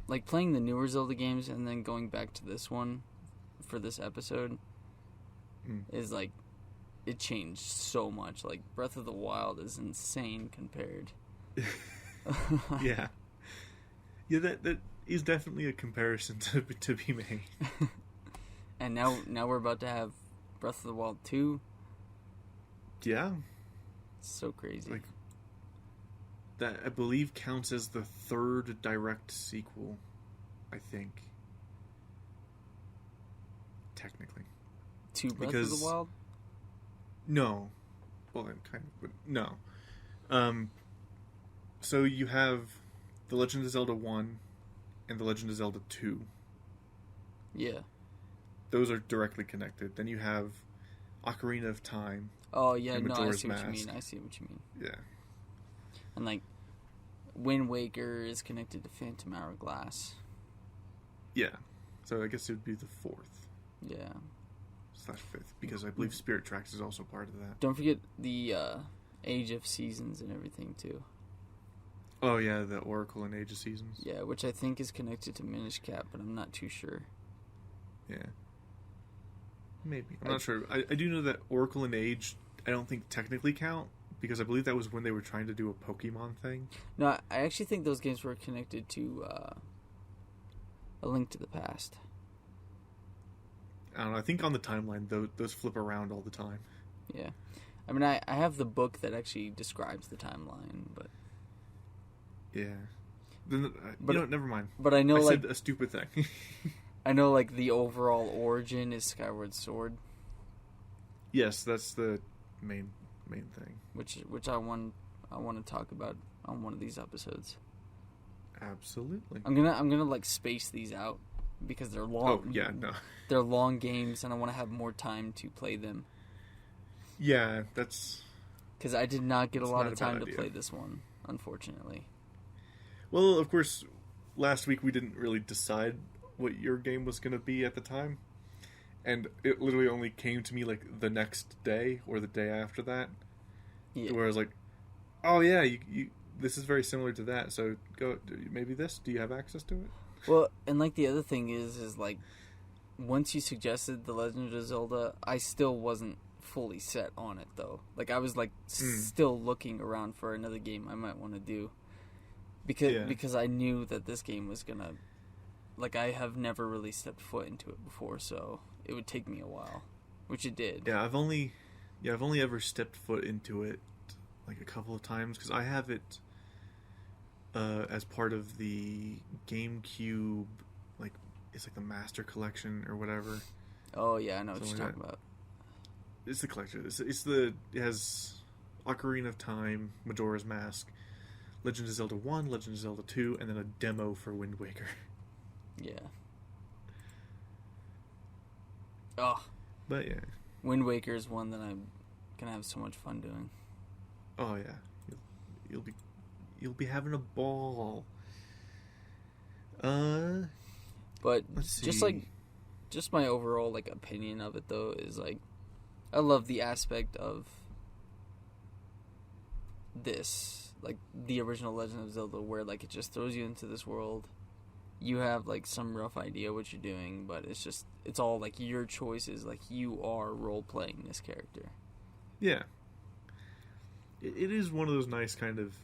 like playing the newer Zelda games and then going back to this one for this episode is like, it changed so much. Like Breath of the Wild is insane compared.
Yeah. Yeah, that is definitely a comparison to be made.
And now we're about to have Breath of the Wild 2.
Yeah.
It's so crazy.
Like, that, I believe, counts as the third direct sequel, I think. Technically.
To Breath of the Wild?
No. Well, kind of, but no. So you have The Legend of Zelda 1 and The Legend of Zelda 2.
Yeah.
Those are directly connected. Then you have Ocarina of Time.
Oh, yeah, no, I
Majora's
see what you
Mask.
mean. I see what you mean.
Yeah.
And, like, Wind Waker is connected to Phantom Hourglass.
Yeah. So I guess it would be the fourth.
Yeah.
/ fifth. Because I believe Spirit Tracks is also part of that.
Don't forget the Age of Seasons and everything, too.
Oh, yeah, the Oracle and Age of Seasons.
Yeah, which I think is connected to Minish Cap, but I'm not too sure.
Yeah. Maybe. I'm not sure. I do know that Oracle and Age, I don't think technically count, because I believe that was when they were trying to do a Pokemon thing.
No, I actually think those games were connected to A Link to the Past.
I don't know. I think on the timeline, those flip around all the time.
Yeah. I mean, I have the book that actually describes the timeline, but...
Yeah. Then,
but,
you know, never mind.
But I know,
I
like...
said a stupid thing.
I know, like, the overall origin is Skyward Sword.
Yes, that's the main thing.
Which I want to talk about on one of these episodes.
Absolutely.
I'm gonna like space these out because they're long.
Oh yeah, no.
They're long games, and I want to have more time to play them.
Yeah, that's...
Because I did not get a lot of time to play this one, unfortunately.
Well, of course, last week we didn't really decide what your game was going to be at the time. And it literally only came to me, like, the next day or the day after that.
Yeah.
Where I was like, oh, yeah, you this is very similar to that, so go, maybe this? Do you have access to it?
Well, and, like, the other thing is, like, once you suggested The Legend of Zelda, I still wasn't fully set on it, though. Like, I was, like, still looking around for another game I might want to do. Because I knew that this game was gonna... Like, I have never really stepped foot into it before, so it would take me a while. Which it did.
Yeah, I've only ever stepped foot into it, like, a couple of times, because I have it as part of the GameCube, like, it's like the Master Collection or whatever.
Oh, yeah, I know what you're talking about.
It's the collection. It has Ocarina of Time, Majora's Mask, Legend of Zelda 1, Legend of Zelda 2, and then a demo for Wind Waker.
Yeah. Oh.
But yeah.
Wind Waker is one that I'm gonna have so much fun doing.
Oh yeah. You'll be having a ball.
But just my overall like opinion of it though is like I love the aspect of this, like the original Legend of Zelda, where like it just throws you into this world. You have like some rough idea what you're doing, but it's all like your choices. Like you are role playing this character.
Yeah, it is one of those nice kind of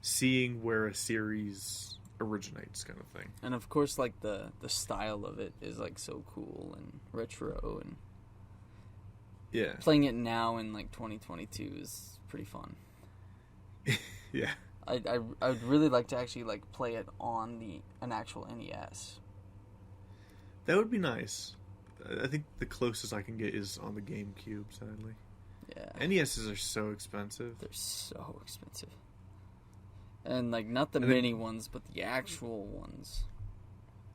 seeing where a series originates kind of thing.
And of course, like the style of it is like so cool and retro, and
yeah,
playing it now in like 2022 is pretty fun.
Yeah.
I would really like to actually like play it on an actual NES.
That would be nice. I think the closest I can get is on the GameCube, sadly.
Yeah.
NESs are so expensive.
They're so expensive. And like not the mini ones, but the actual ones.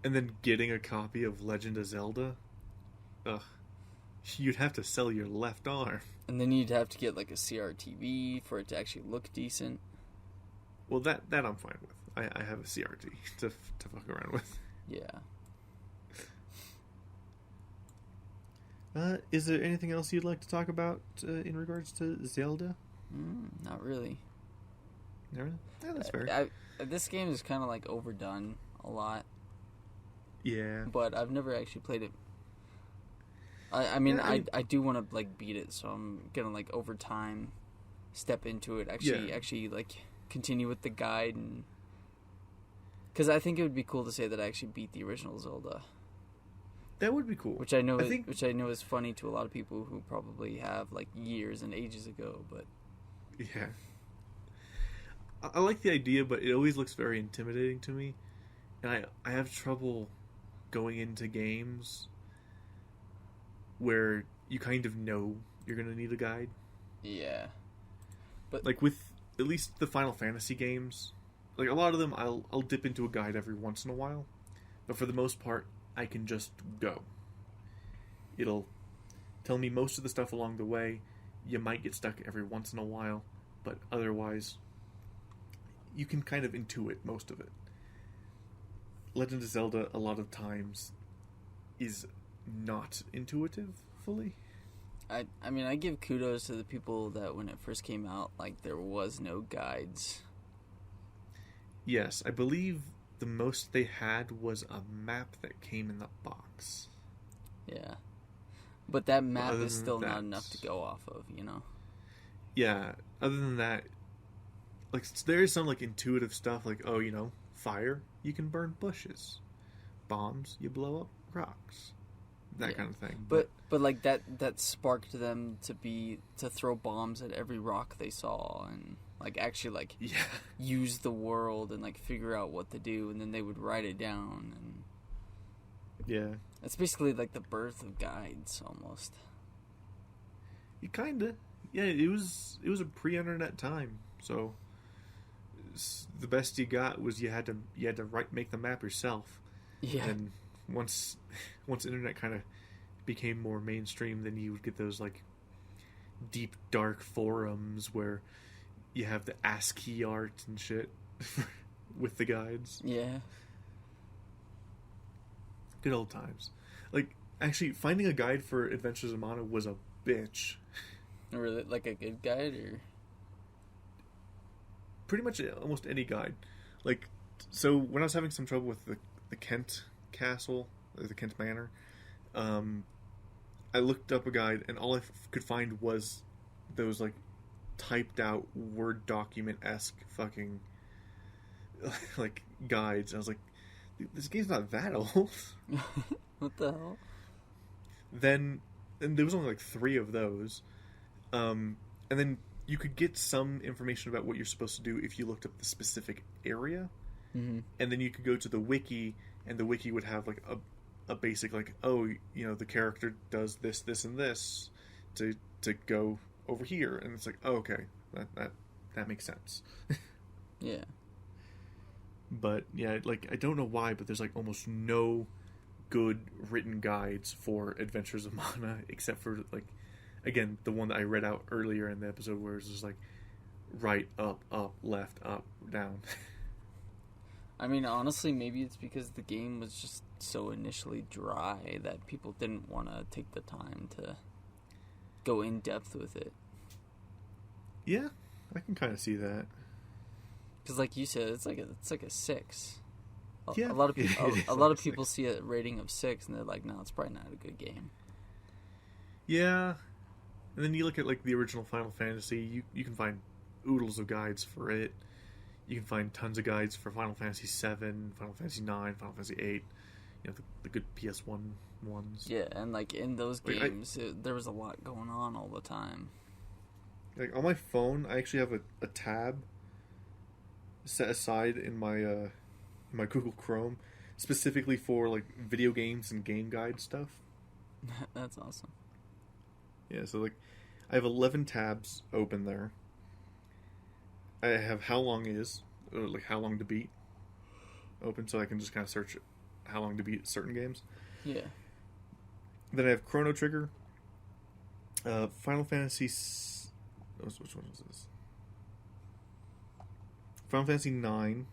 And then getting a copy of Legend of Zelda, ugh, you'd have to sell your left arm.
And then you'd have to get like a CRTV for it to actually look decent.
Well, that I'm fine with. I have a CRT to fuck around with.
Yeah.
Is there anything else you'd like to talk about in regards to Zelda?
Not really.
No, yeah, that's fair.
This game is kind of like overdone a lot.
Yeah.
But I've never actually played it. I mean, I do want to like beat it, so I'm gonna like over time step into it. Actually like continue with the guide, and because I think it would be cool to say that I actually beat the original Zelda.
That would be cool.
Which I know is funny to a lot of people who probably have like years and ages ago, but
yeah. I like the idea, but it always looks very intimidating to me, and I have trouble going into games where you kind of know you're gonna need a guide.
Yeah. But
like with at least the Final Fantasy games, like a lot of them I'll dip into a guide every once in a while, but for the most part I can just go. It'll tell me most of the stuff along the way. You might get stuck every once in a while, but otherwise you can kind of intuit most of it. Legend of Zelda a lot of times is not intuitive fully.
I mean, I give kudos to the people that when it first came out, like, there was no guides.
Yes, I believe the most they had was a map that came in the box.
Yeah. But that map is still not enough to go off of, you know?
Yeah, other than that, like, there is some, like, intuitive stuff, like, oh, you know, fire, you can burn bushes. Bombs, you blow up rocks. That kind of thing.
But like, that sparked them to throw bombs at every rock they saw, and, like, actually, like, use the world and, like, figure out what to do, and then they would write it down, and...
Yeah.
It's basically, like, the birth of guides, almost.
You kinda. Yeah, it was a pre-internet time, so... the best you got was you had to make the map yourself.
Yeah.
And once internet kind of became more mainstream, then you would get those like deep dark forums where you have the ASCII art and shit with the guides.
Yeah.
Good old times. Like, actually finding a guide for Adventures of Mana was a bitch.
Really, like a good guide, or
pretty much almost any guide. Like, so when I was having some trouble with the Kent Castle, or the Kent Manor, I looked up a guide, and all I could find was those, like, typed out Word document-esque fucking, like, guides. And I was like, this game's not that old.
What the hell?
And there was only, like, 3 of those. And then you could get some information about what you're supposed to do if you looked up the specific area.
Mm-hmm.
And then you could go to the wiki, and the wiki would have, like, a basic, like, oh, you know, the character does this, this, and this to go over here. And it's like, oh, okay, that makes sense.
Yeah.
But, yeah, like, I don't know why, but there's, like, almost no good written guides for Adventures of Mana, except for, like, again, the one that I read out earlier in the episode where it's just like right, up, left, up, down.
I mean, honestly, maybe it's because the game was just so initially dry that people didn't want to take the time to go in depth with it.
Yeah, I can kind of see that.
Because, like you said, it's like a 6.
Yeah,
a lot of people, a lot of people see a rating of 6 and they're like, no, it's probably not a good game.
Yeah. And then you look at, like, the original Final Fantasy, you can find oodles of guides for it. You can find tons of guides for Final Fantasy 7, Final Fantasy 9, Final Fantasy 8, you know, the good PS1 ones.
Yeah, and, like, in those games, there was a lot going on all the time.
Like, on my phone, I actually have a tab set aside in my Google Chrome specifically for, like, video games and game guide stuff.
That's awesome.
Yeah, so, like, I have 11 tabs open there. I have how long is, or, like, how long to beat open, so I can just kind of search how long to beat certain games.
Yeah.
Then I have Chrono Trigger, Final Fantasy. Which one is this? Final Fantasy 9.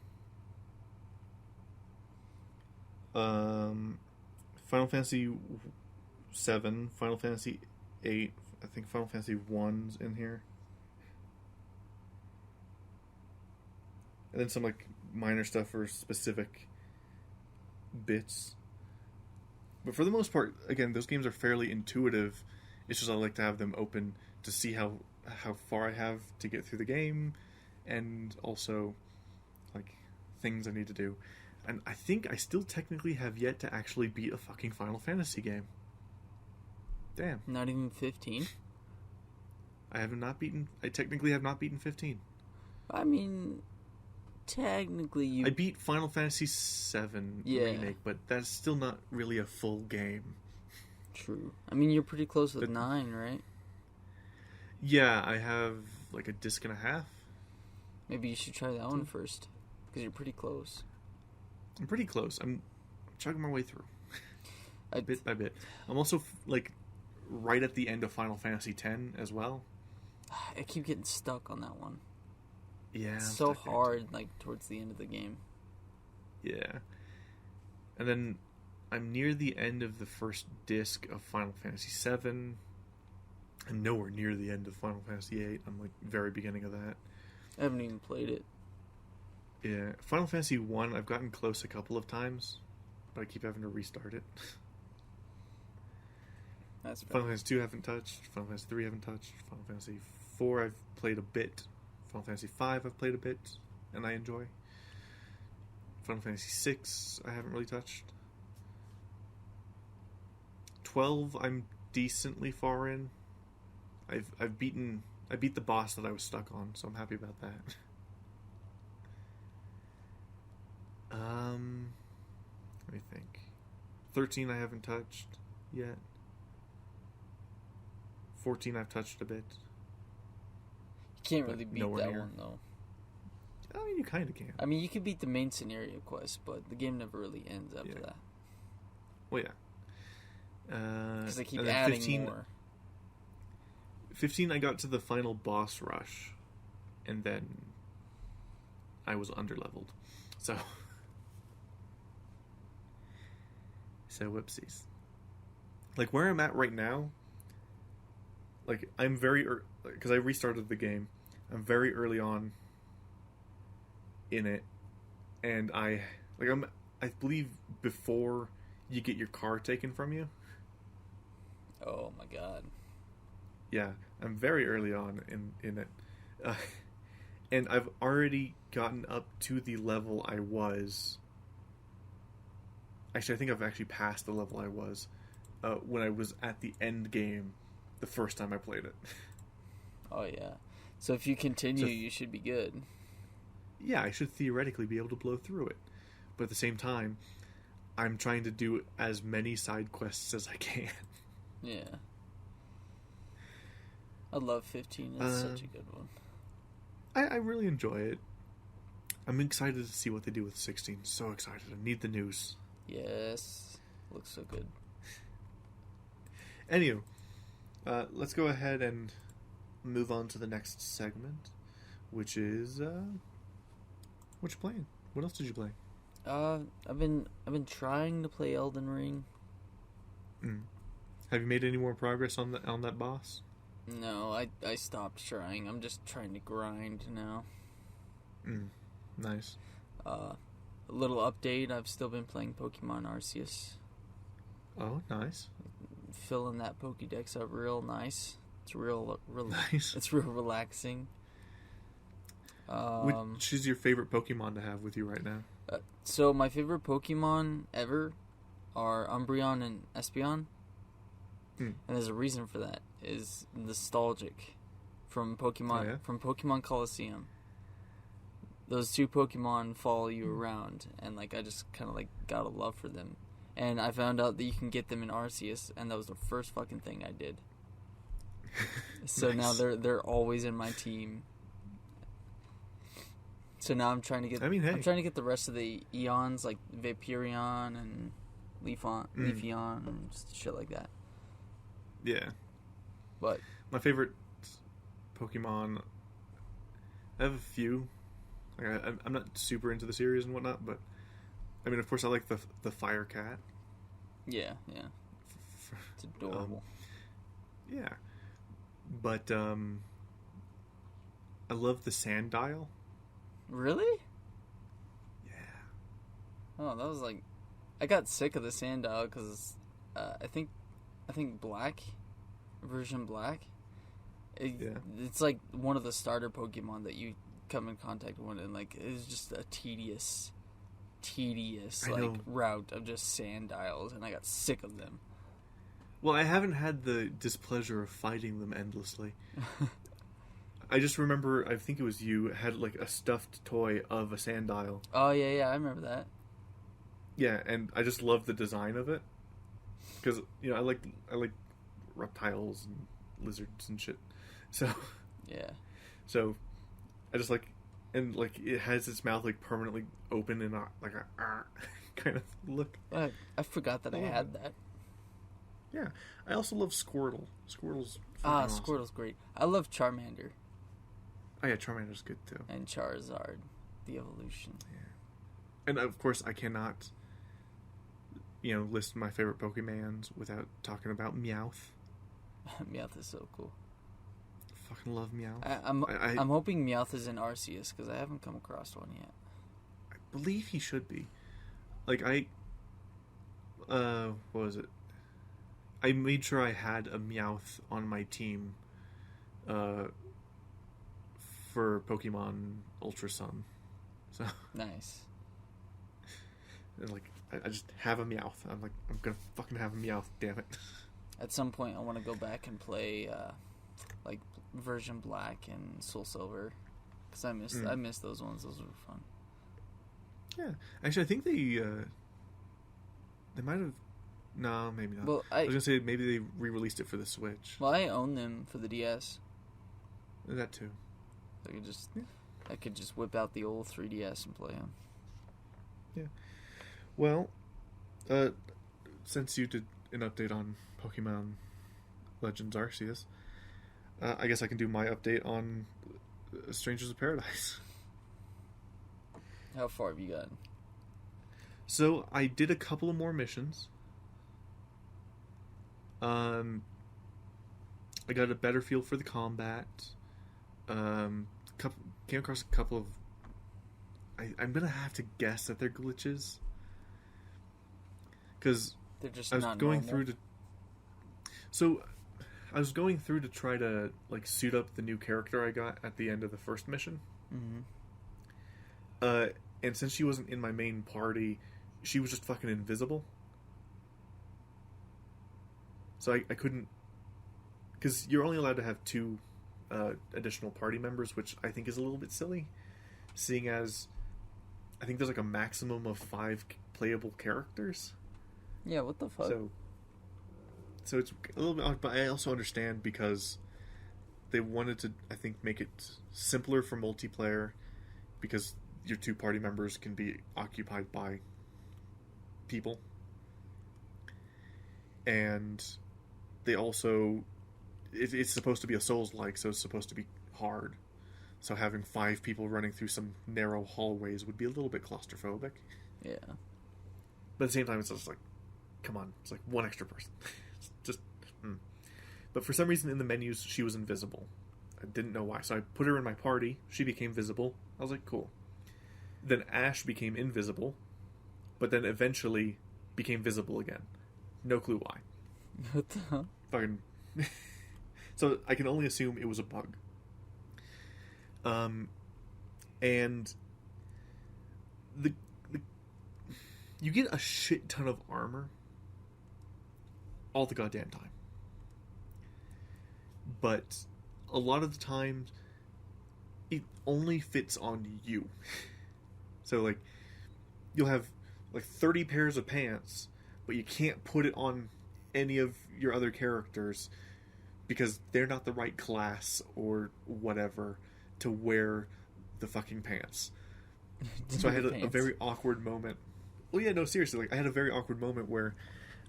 Final Fantasy 7, Final Fantasy 8. I think Final Fantasy 1's in here. And then some like minor stuff for specific bits. But for the most part, again, those games are fairly intuitive. It's just I like to have them open to see how far I have to get through the game, and also like things I need to do. And I think I still technically have yet to actually beat a fucking Final Fantasy game. Damn.
Not even 15?
I technically have not beaten 15.
I mean, technically
I beat Final Fantasy 7 Remake, but that's still not really a full game.
True. I mean, you're pretty close with 9, right?
Yeah, I have like a disc and a half.
Maybe you should try that one first, because you're pretty close.
I'm pretty close. I'm chugging my way through, bit by bit. I'm also like right at the end of Final Fantasy X as well.
I keep getting stuck on that one.
Yeah,
it's so hard, like towards the end of the game.
Yeah, and then I'm near the end of the first disc of Final Fantasy VII. I'm nowhere near the end of Final Fantasy VIII. I'm like very beginning of that.
I haven't even played it.
Yeah, Final Fantasy 1, I've gotten close a couple of times, but I keep having to restart it.
That's fair.
Final Fantasy 2 I haven't touched. Final Fantasy 3 I haven't touched. Final Fantasy 4 I've played a bit. Final Fantasy 5 I've played a bit, and I enjoy. Final Fantasy 6 I haven't really touched. 12 I'm decently far in. I beat the boss that I was stuck on, so I'm happy about that. Let me think. 13 I haven't touched yet. 14 I've touched a bit.
You can't really beat that one, though.
I mean, you kind of can.
I mean, you can beat the main scenario quest, but the game never really ends after that.
Well, yeah.
Because they keep adding
15,
more.
15 I got to the final boss rush, and then I was underleveled. So whoopsies. Like, where I'm at right now, like, I'm very... Because I restarted the game. I'm very early on in it. And I believe before you get your car taken from you.
Oh, my God.
Yeah, I'm very early on in it. And I've already gotten up to the level I was... Actually, I think I've actually passed the level I was when I was at the end game the first time I played it.
Oh, yeah. So if you continue, you should be good.
Yeah, I should theoretically be able to blow through it. But at the same time, I'm trying to do as many side quests as I can.
Yeah. I love 15. It's such a good one.
I really enjoy it. I'm excited to see what they do with 16. So excited. I need the news.
Yes. Looks so good.
Anywho, let's go ahead and move on to the next segment, which is what you playing? What else did you play?
I've been trying to play Elden Ring.
Have you made any more progress on that boss?
No, I stopped trying. I'm just trying to grind now.
Nice.
A little update. I've still been playing Pokemon Arceus.
Oh, nice.
Filling that Pokédex up real nice. It's real
nice.
It's real relaxing.
Which is your favorite Pokemon to have with you right now?
So my favorite Pokemon ever are Umbreon and Espeon. And there's a reason for that. Is nostalgic from Pokemon.
Oh, yeah?
From Pokemon Coliseum. Those two Pokemon follow you around, and like I just kind of like got a love for them. And I found out that you can get them in Arceus, and that was the first fucking thing I did. So
Nice.
now they're always in my team. So now I'm trying to get.
I mean, hey.
I'm trying to get the rest of the Eons, like Vaporeon and Leafeon, and shit like that.
Yeah.
But
my favorite Pokemon, I have a few. Like, I'm not super into the series and whatnot, but I mean, of course, I like the Fire Cat.
Yeah. It's adorable.
Yeah. But I love the Sandile.
Really?
Yeah.
Oh, that was like, I got sick of the Sandile because I think Black, version Black, it's like one of the starter Pokemon that you come in contact with, and like it's just a tedious like route of just Sandiles, and I got sick of them.
Well, I haven't had the displeasure of fighting them endlessly. I just remember, I think it was you, had like a stuffed toy of a Sandile.
Oh, yeah, I remember that.
Yeah, and I just love the design of it. Because, you know, I like reptiles and lizards and shit. So,
yeah.
So, I just like, and like, it has its mouth like permanently open and like a kind of look.
I forgot that I had that.
Yeah. I also love Squirtle. Squirtle's awesome.
Squirtle's great. I love Charmander.
Oh yeah, Charmander's good too.
And Charizard, the evolution.
Yeah. And of course, I cannot, list my favorite Pokemons without talking about Meowth.
Meowth is so cool.
Fucking love Meowth.
I'm hoping Meowth is in Arceus because I haven't come across one yet.
I believe he should be. Like what was it? I made sure I had a Meowth on my team for Pokemon Ultra Sun. So
nice.
And like I just have a Meowth. I'm gonna fucking have a Meowth, damn it.
At some point I want to go back and play like version Black and Soul Silver because I miss those ones. Those were fun.
Yeah. Actually, I think they might have. No, maybe not.
Well,
I was gonna say maybe they re-released it for the Switch.
Well, I own them for the DS.
That too.
I could just whip out the old 3DS and play them.
Yeah. Well, since you did an update on Pokemon Legends Arceus, I guess I can do my update on Strangers of Paradise.
How far have you gotten?
So I did a couple of more missions. I got a better feel for the combat. Came across a couple of. I'm gonna have to guess that they're glitches because
they're just
I was
not
going
normal.
I was going through to try to like suit up the new character I got at the end of the first mission.
Mm-hmm.
And since she wasn't in my main party, she was just fucking invisible. So I couldn't, because you're only allowed to have 2 additional party members, which I think is a little bit silly, seeing as I think there's like a maximum of 5 playable characters.
Yeah, what the fuck?
So it's a little bit odd, but I also understand because they wanted to, I think, make it simpler for multiplayer because your 2 party members can be occupied by people. And they also, it's supposed to be a Souls-like, so it's supposed to be hard. So having 5 people running through some narrow hallways would be a little bit claustrophobic.
Yeah.
But at the same time, it's just like, come on, it's like 1 extra person. It's just, But for some reason in the menus, she was invisible. I didn't know why. So I put her in my party. She became visible. I was like, cool. Then Ash became invisible, but then eventually became visible again. No clue why.
What the hell?
Fucking. So I can only assume it was a bug. And the you get a shit ton of armor all the goddamn time. But a lot of the times it only fits on you. So like you'll have like 30 pairs of pants, but you can't put it on any of your other characters because they're not the right class or whatever to wear the fucking pants. So I had a very awkward moment. Well, yeah, no, seriously, like I had a very awkward moment where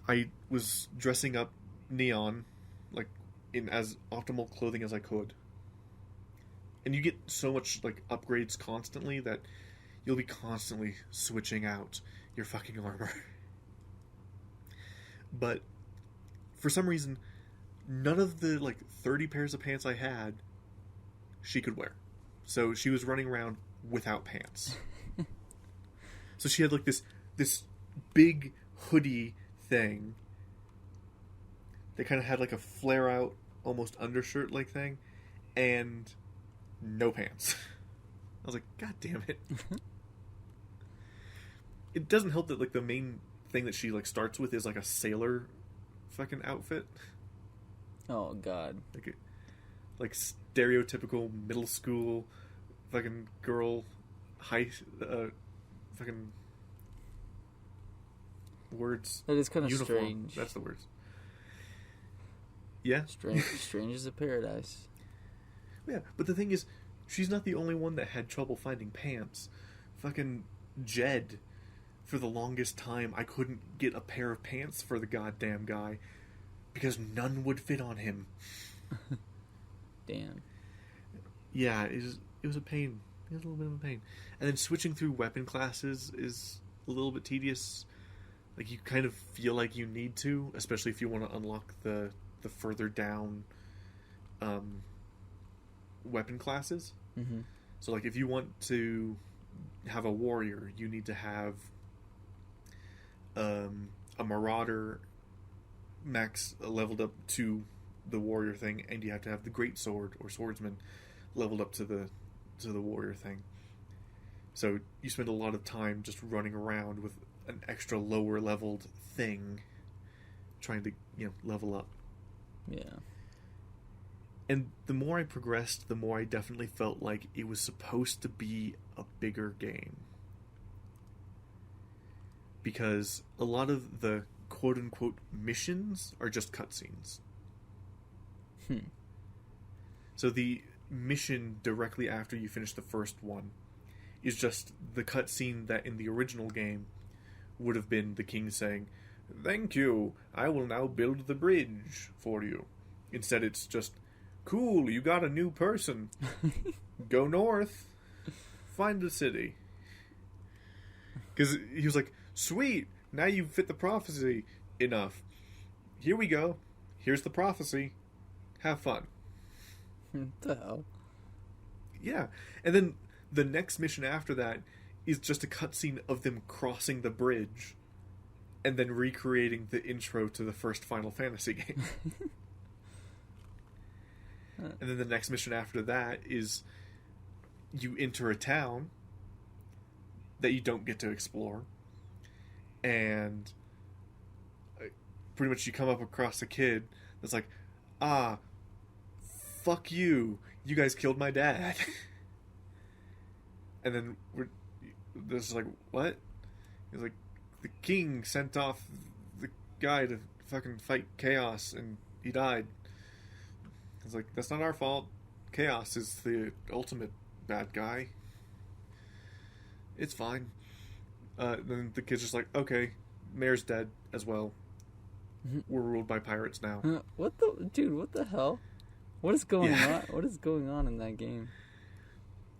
I was dressing up Neon, like in as optimal clothing as I could. And you get so much like upgrades constantly that you'll be constantly switching out your fucking armor. But for some reason, none of the like 30 pairs of pants I had she could wear. So she was running around without pants. So she had like this big hoodie thing that kind of had like a flare out almost undershirt like thing and no pants. I was like, God damn it. It doesn't help that like the main thing that she like starts with is like a sailor fucking outfit.
Oh god.
Like stereotypical middle school fucking girl fucking words.
That is kind of
uniform.
Strange.
That's the words. Yeah.
Strange is a paradise.
Yeah, but the thing is, she's not the only one that had trouble finding pants. Fucking Jed, for the longest time, I couldn't get a pair of pants for the goddamn guy because none would fit on him.
Damn.
Yeah, it was a pain. It was a little bit of a pain. And then switching through weapon classes is a little bit tedious. Like, you kind of feel like you need to, especially if you want to unlock the further down weapon classes.
Mm-hmm.
So, like, if you want to have a warrior, you need to have a marauder max leveled up to the warrior thing, and you have to have the great sword or swordsman leveled up to the warrior thing. So you spend a lot of time just running around with an extra lower leveled thing, trying to level up.
Yeah.
And the more I progressed, the more I definitely felt like it was supposed to be a bigger game. Because a lot of the quote-unquote missions are just cutscenes. So the mission directly after you finish the first one is just the cutscene that in the original game would have been the king saying, "Thank you, I will now build the bridge for you." Instead it's just, "Cool, you got a new person. Go north. Find a city." Because he was like, "Sweet, now you fit the prophecy enough. Here we go. Here's the prophecy. Have fun."
What the hell?
Yeah. And then the next mission after that is just a cutscene of them crossing the bridge and then recreating the intro to the first Final Fantasy game. And then the next mission after that is you enter a town that you don't get to explore, and pretty much you come up across a kid that's like, fuck you, you guys killed my dad. And then this is like, what? He's like, the king sent off the guy to fucking fight chaos and he died. It's like, that's not our fault. Chaos is the ultimate bad guy. It's fine. Then the kid's just like, okay, mayor's dead as well. We're ruled by pirates now.
What the hell? What is going on? What is going on in that game?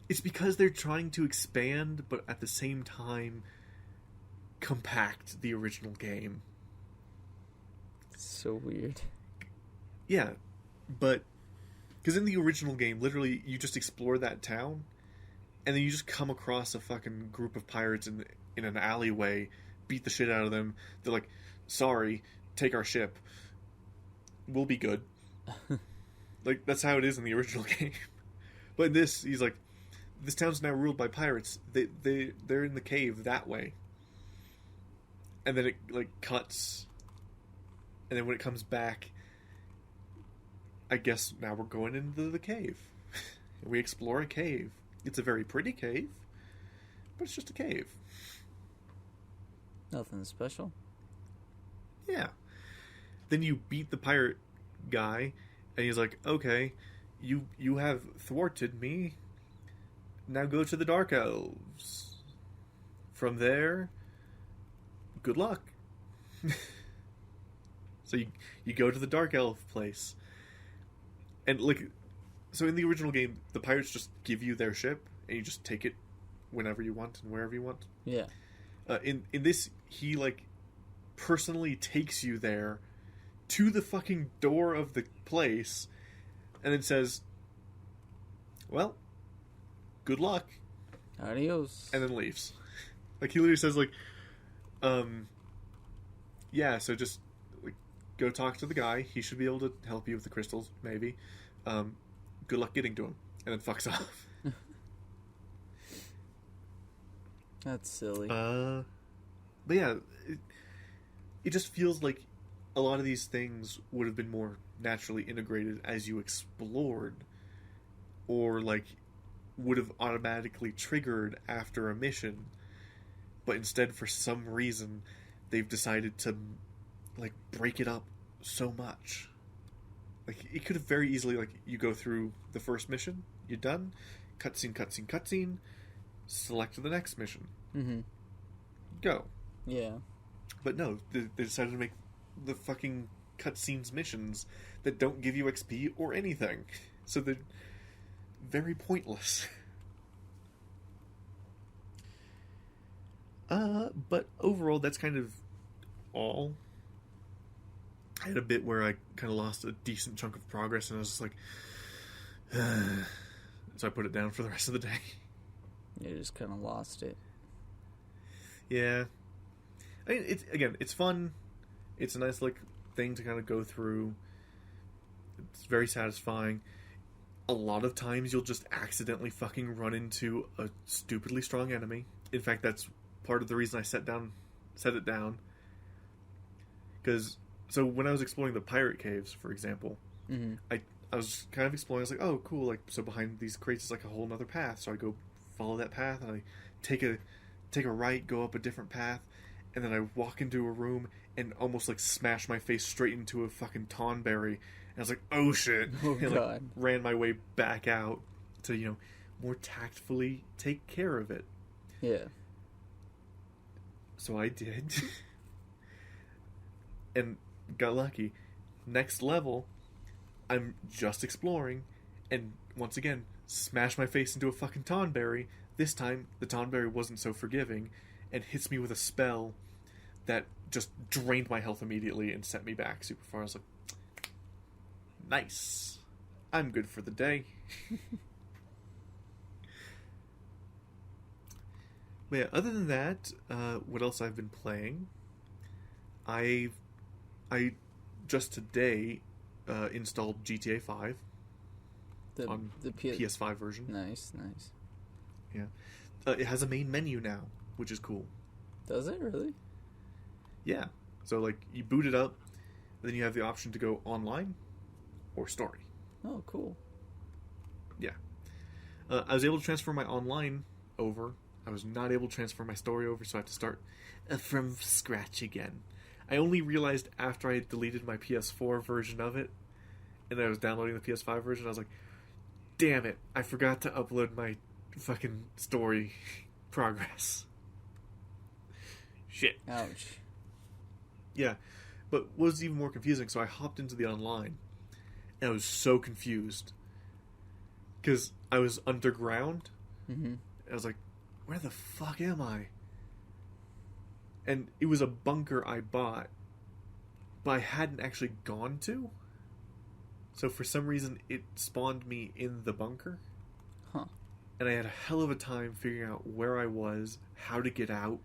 It's because they're trying to expand, but at the same time compact the original game.
So weird.
Yeah, but because in the original game, literally, you just explore that town, and then you just come across a fucking group of pirates in an alleyway, beat the shit out of them. They're like, "Sorry, take our ship. We'll be good." Like, that's how it is in the original game. But in this, he's like, this town's now ruled by pirates. They're in the cave that way. And then it, like, cuts. And then when it comes back, I guess now we're going into the cave. We explore a cave. It's a very pretty cave, but it's just a cave.
Nothing special.
Yeah. Then you beat the pirate guy, and he's like, "Okay, you have thwarted me. Now go to the Dark Elves." from there, good luck. So you go to the Dark Elf place. And, like, so in the original game, the pirates just give you their ship, and you just take it whenever you want and wherever you want.
Yeah.
In this, he, like, personally takes you there to the fucking door of the place, and then says, well, good luck.
Adios.
And then leaves. Like, he literally says, like, yeah, so just, like, go talk to the guy. He should be able to help you with the crystals, maybe. Good luck getting to him. And then fucks off.
That's silly.
But yeah, it just feels like a lot of these things would have been more naturally integrated as you explored, or like would have automatically triggered after a mission, but instead for some reason they've decided to like break it up so much. Like, it could have very easily, like, you go through the first mission, you're done, cutscene, select the next mission.
Mm-hmm.
Go.
Yeah.
But no, they decided to make the fucking cutscenes missions that don't give you XP or anything. So they're very pointless. But overall, that's kind of all. I had a bit where I kind of lost a decent chunk of progress, and I was just like, so I put it down for the rest of the day.
You just kind of lost it.
Yeah. I mean, it's fun. It's a nice, like, thing to kind of go through. It's very satisfying. A lot of times you'll just accidentally fucking run into a stupidly strong enemy. In fact, that's part of the reason I set it down. Because, so when I was exploring the pirate caves, for example,
Mm-hmm.
I was kind of exploring. I was like, oh, cool. Like, so behind these crates is like a whole other path. So I go follow that path, and I take a right, go up a different path, and then I walk into a room and almost like smash my face straight into a fucking tonberry. And I was like, oh shit!
Oh
and,
god!
Like, ran my way back out to more tactfully take care of it.
Yeah.
So I did, and got lucky. Next level, I'm just exploring, and once again, smash my face into a fucking tonberry. This time, the tonberry wasn't so forgiving, and hits me with a spell that just drained my health immediately and sent me back super far. I was like, nice. I'm good for the day. But yeah, other than that, what else I've been playing? I just today installed GTA 5 on the PS5 version.
Nice.
Yeah. It has a main menu now, which is cool.
Does it really?
Yeah. So, like, you boot it up, then you have the option to go online or story.
Oh, cool.
Yeah. I was able to transfer my online over. I was not able to transfer my story over, so I had to start from scratch again. I only realized after I had deleted my PS4 version of it, and I was downloading the PS5 version, I was like, damn it, I forgot to upload my fucking story progress. Shit.
Ouch.
Yeah, but what was even more confusing, so I hopped into the online, and I was so confused. Because I was underground.
Mm-hmm.
I was like, where the fuck am I? And it was a bunker I bought, but I hadn't actually gone to. So for some reason, it spawned me in the bunker.
Huh.
And I had a hell of a time figuring out where I was, how to get out.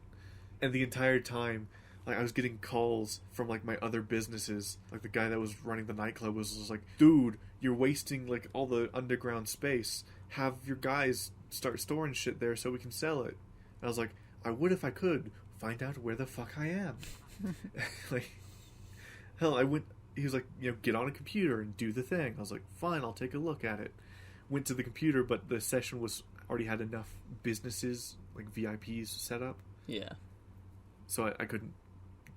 And the entire time, like, I was getting calls from, like, my other businesses. Like, the guy that was running the nightclub was just like, dude, you're wasting, like, all the underground space. Have your guys start storing shit there so we can sell it. And I was like, I would if I could. Find out where the fuck I am. Like, hell, I went... He was like, get on a computer and do the thing. I was like, fine, I'll take a look at it. Went to the computer, but the session already had enough businesses, like VIPs, set up.
Yeah.
So I couldn't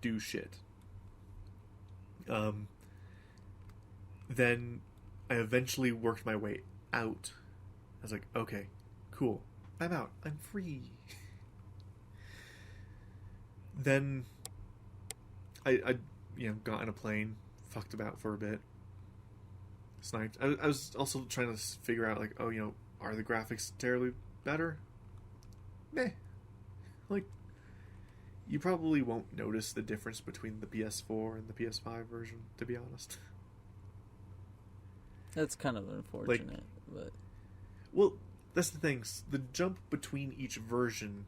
do shit. Then I eventually worked my way out. I was like, okay, cool. I'm out. I'm free. Then I got in a plane, fucked about for a bit, sniped. I was also trying to figure out, like, are the graphics terribly better? Meh. Like, you probably won't notice the difference between the PS4 and the PS5 version, to be honest.
That's kind of unfortunate, but...
Well, that's the thing. The jump between each version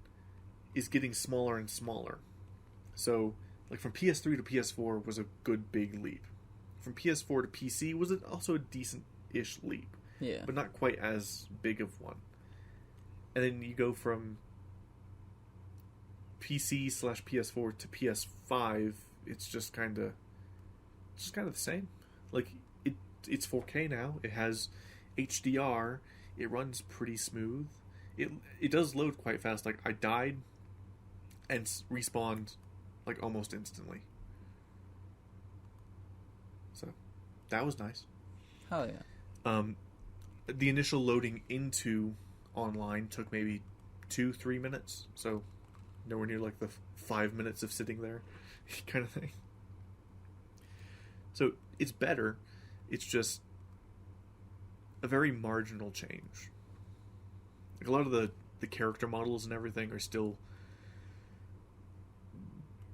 is getting smaller and smaller. So, like, from PS3 to PS4 was a good big leap. From PS4 to PC was also a decent-ish leap.
Yeah.
But not quite as big of one. And then you go from PC/PS4 to PS5, it's just kind of the same. Like, it's 4K now. It has HDR. It runs pretty smooth. It does load quite fast. Like, I died and respawned like almost instantly. So that was nice.
Hell yeah.
The initial loading into online took maybe 2-3 minutes. So nowhere near like the 5 minutes of sitting there kind of thing. So it's better. It's just a very marginal change. Like, a lot of the character models and everything are still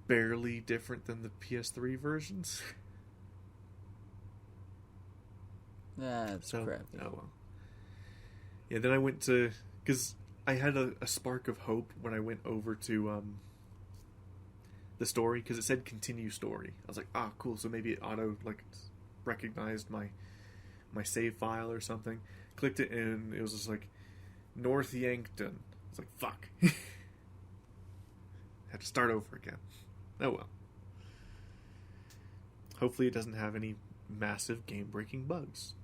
barely different than the PS3 versions.
That's crappy.
Oh well. Yeah, then I went to... Because I had a spark of hope when I went over to the story, because it said continue story. I was like, cool, so maybe it auto, like, recognized my save file or something. Clicked it and it was just like, North Yankton. It's like, fuck. Had to start over again. Oh well. Hopefully it doesn't have any massive game-breaking bugs.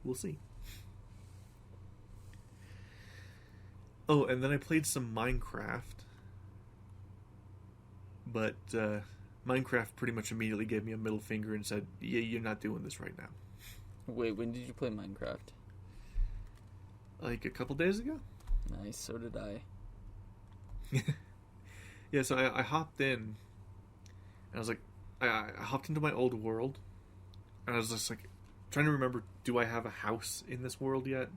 We'll see. Oh, and then I played some Minecraft. But Minecraft pretty much immediately gave me a middle finger and said, yeah, you're not doing this right now.
Wait, when did you play Minecraft?
Like a couple days ago.
Nice, so did I.
Yeah, so I hopped in, and I was like, I hopped into my old world, and I was just like, trying to remember, do I have a house in this world yet?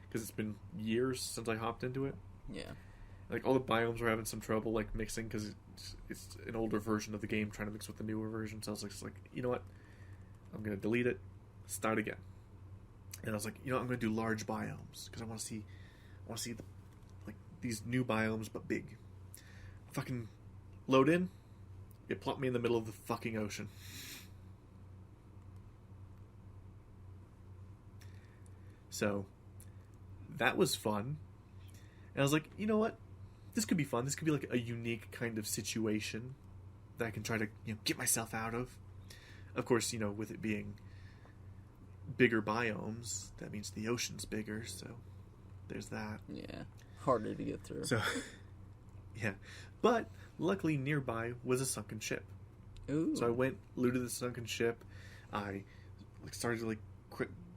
Because it's been years since I hopped into it.
Yeah.
Like, all the biomes were having some trouble, like, mixing, because it's an older version of the game trying to mix with the newer version, so I was just like, you know what? I'm going to delete it, start again. And I was like, I'm going to do large biomes, because I want to see the, like, these new biomes, but big. Fucking load in, it plopped me in the middle of the fucking ocean. So, that was fun. And I was like, you know what? This could be fun. This could be like a unique kind of situation that I can try to get myself out of. Of course, with it being bigger biomes, that means the ocean's bigger, so there's that.
Yeah, harder to get through.
So, yeah. But, luckily nearby was a sunken ship.
Ooh.
So I went, looted the sunken ship. I started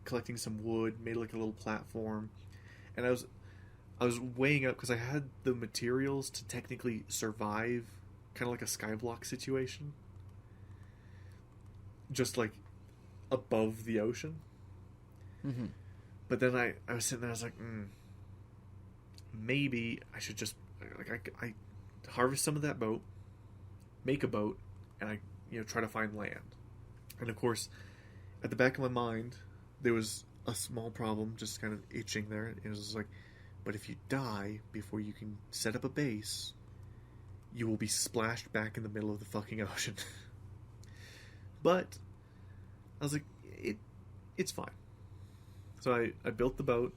collecting some wood, made like a little platform. And I was weighing up, because I had the materials to technically survive kind of like a skyblock situation. Just like above the ocean.
Mm-hmm.
But then I was sitting there, I was like, maybe I should just, I harvest some of that boat, make a boat, and I try to find land. And of course, at the back of my mind, there was a small problem just kind of itching there. It was just like, but if you die before you can set up a base, you will be splashed back in the middle of the fucking ocean. But I was like, it's fine. So I built the boat,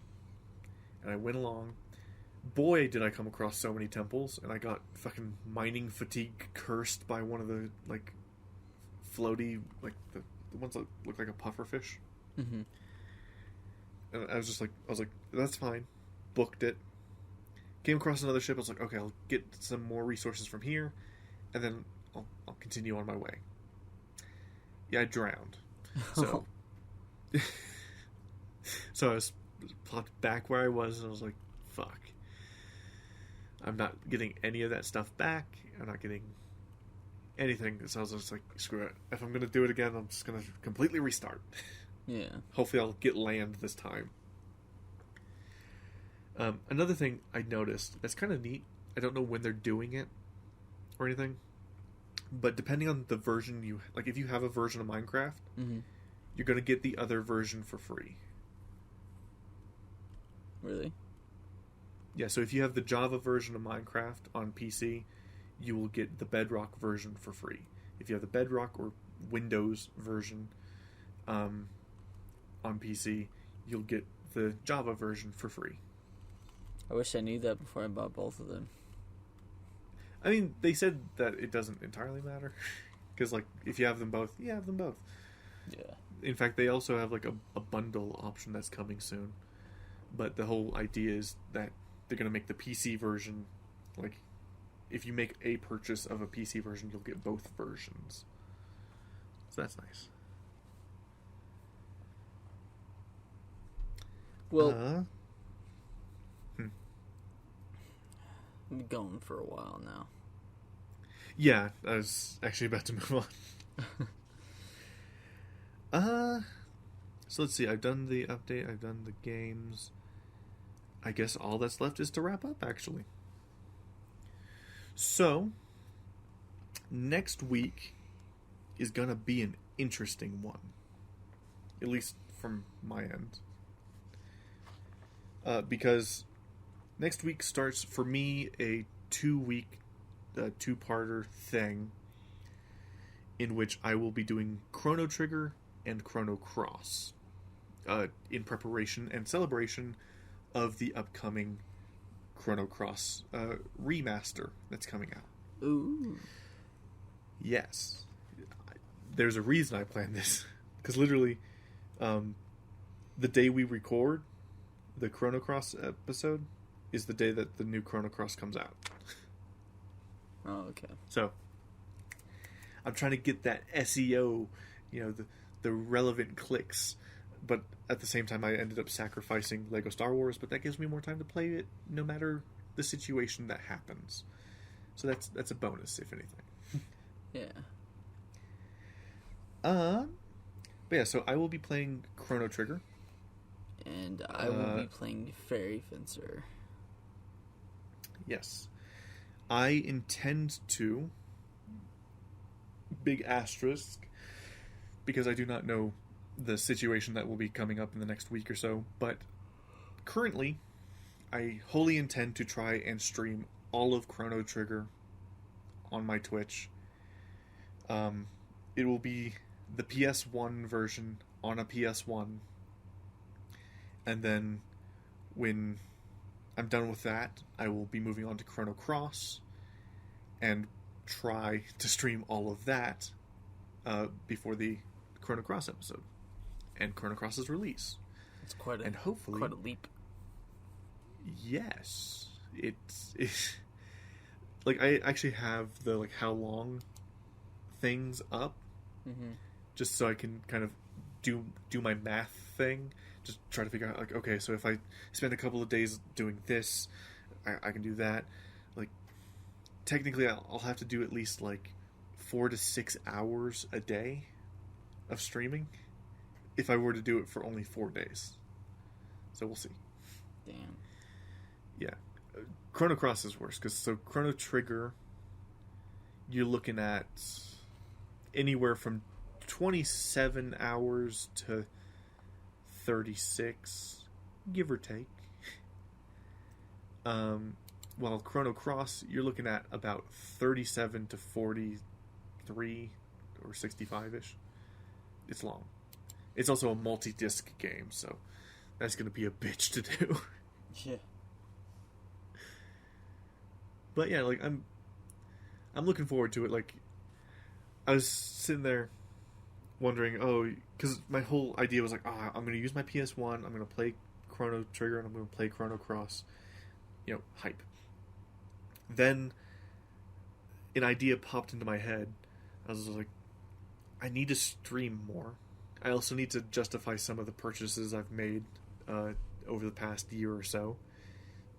and I went along. Boy, did I come across so many temples, and I got fucking mining fatigue cursed by one of the, like, floaty, like, the ones that look like a pufferfish.
Mm-hmm.
And I was like, that's fine. Booked it. Came across another ship. I was like, okay, I'll get some more resources from here, and then I'll continue on my way. Yeah, I drowned. So, so I was plopped back where I was, and I was like, fuck. I'm not getting any of that stuff back. I'm not getting anything. So I was just like, screw it. If I'm going to do it again, I'm just going to completely restart.
Yeah.
Hopefully I'll get land this time. Another thing I noticed that's kind of neat. I don't know when they're doing it or anything, but depending on the version you like, if you have a version of Minecraft, you're going to get the other version for free.
Really?
Yeah, so if you have the Java version of Minecraft on PC, you will get the Bedrock version for free. If you have the Bedrock or Windows version on PC, you'll get the Java version for free.
I wish I knew that before I bought both of them.
I mean, they said that it doesn't entirely matter. Because, like, if you have them both, you have them both.
Yeah.
In fact, they also have, like, a bundle option that's coming soon. But the whole idea is that they're going to make the PC version, like, if you make a purchase of a PC version, you'll get both versions. So that's nice.
Well, I'm going for a while now.
Yeah, I was actually about to move on. So let's see. I've done the update. I've done the games. I guess all that's left is to wrap up, actually. So, next week is going to be an interesting one. At least from my end. Because next week starts, for me, a 2-week, two-parter thing in which I will be doing Chrono Trigger and Chrono Cross in preparation and celebration of the upcoming Chrono Cross remaster that's coming out.
Ooh.
Yes. There's a reason I planned this. Because literally, the day we record the Chrono Cross episode is the day that the new Chrono Cross comes out.
Oh, okay.
So, I'm trying to get that SEO, the relevant clicks, but at the same time I ended up sacrificing Lego Star Wars, but that gives me more time to play it no matter the situation that happens. So that's a bonus, if anything.
Yeah.
But yeah, so I will be playing Chrono Trigger.
And I will be playing Fairy Fencer.
Yes. I intend to, big asterisk, because I do not know the situation that will be coming up in the next week or so, but currently, I wholly intend to try and stream all of Chrono Trigger on my Twitch. It will be the PS1 version on a PS1, and then when I'm done with that, I will be moving on to Chrono Cross and try to stream all of that before the Chrono Cross episode and Chrono Cross's release.
It's quite a leap.
Yes, it's like I actually have the like how long things up, just so I can kind of do my math thing. Just try to figure out, like, okay, so if I spend a couple of days doing this, I can do that. Like, technically, I'll have to do at least, like, 4 to 6 hours a day of streaming if I were to do it for only 4 days. So we'll see.
Damn.
Yeah. Chrono Cross is worse, because so Chrono Trigger, you're looking at anywhere from 27 hours to 36, give or take. While Chrono Cross, you're looking at about 37 to 43 or 65-ish. It's long. It's also a multi-disc game, so that's going to be a bitch to do.
Yeah.
But yeah, like I'm looking forward to it. Like, I was sitting there wondering, because my whole idea was like, I'm going to use my PS1, I'm going to play Chrono Trigger, and I'm going to play Chrono Cross. Hype. Then an idea popped into my head. I was like, I need to stream more. I also need to justify some of the purchases I've made over the past year or so.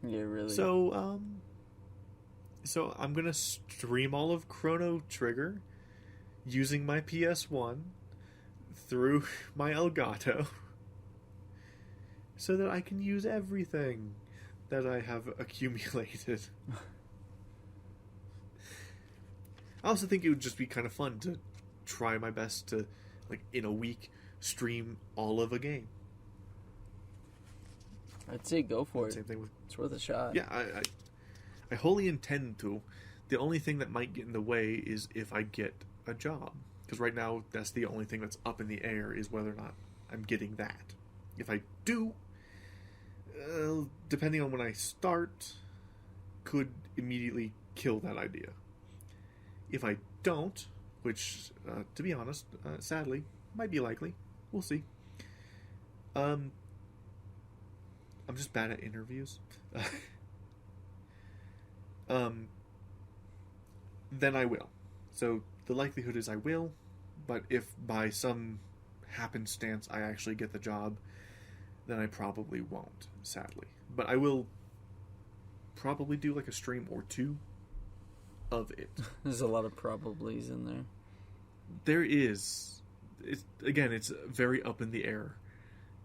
Yeah, really.
So, So I'm going to stream all of Chrono Trigger using my PS1 through my Elgato so that I can use everything that I have accumulated. I also think it would just be kind of fun to try my best to, like, in a week, stream all of a game.
I'd say go for it.
Same thing with...
It's worth a shot.
Yeah, I wholly intend to. The only thing that might get in the way is if I get a job. Because right now, that's the only thing that's up in the air, is whether or not I'm getting that. If I do, depending on when I start, could immediately kill that idea. If I don't, which, to be honest, sadly, might be likely. We'll see. I'm just bad at interviews. Then I will. So the likelihood is I will, but if by some happenstance I actually get the job, then I probably won't, sadly. But I will probably do like a stream or two of it.
There's a lot of probablys in there.
There is. It's very up in the air.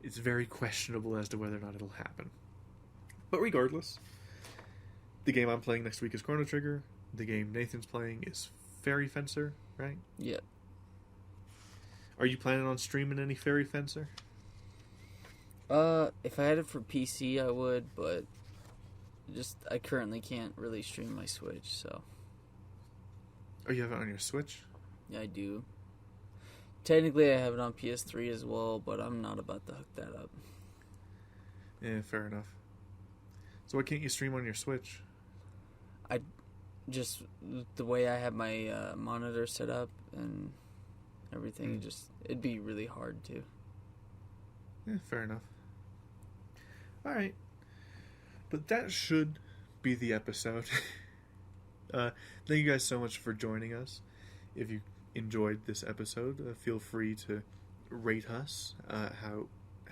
It's very questionable as to whether or not it'll happen. But regardless, the game I'm playing next week is Chrono Trigger. The game Nathan's playing is Fairy Fencer, right?
Yeah.
Are you planning on streaming any Fairy Fencer?
If I had it for PC, I would, but I currently can't really stream my Switch, so.
Oh, you have it on your Switch?
Yeah, I do. Technically, I have it on PS3 as well, but I'm not about to hook that up.
Yeah, fair enough. So why can't you stream on your Switch?
Just the way I have my monitor set up and everything, it'd be really hard to.
Yeah, fair enough. Alright. But that should be the episode. Thank you guys so much for joining us. If you enjoyed this episode, feel free to rate us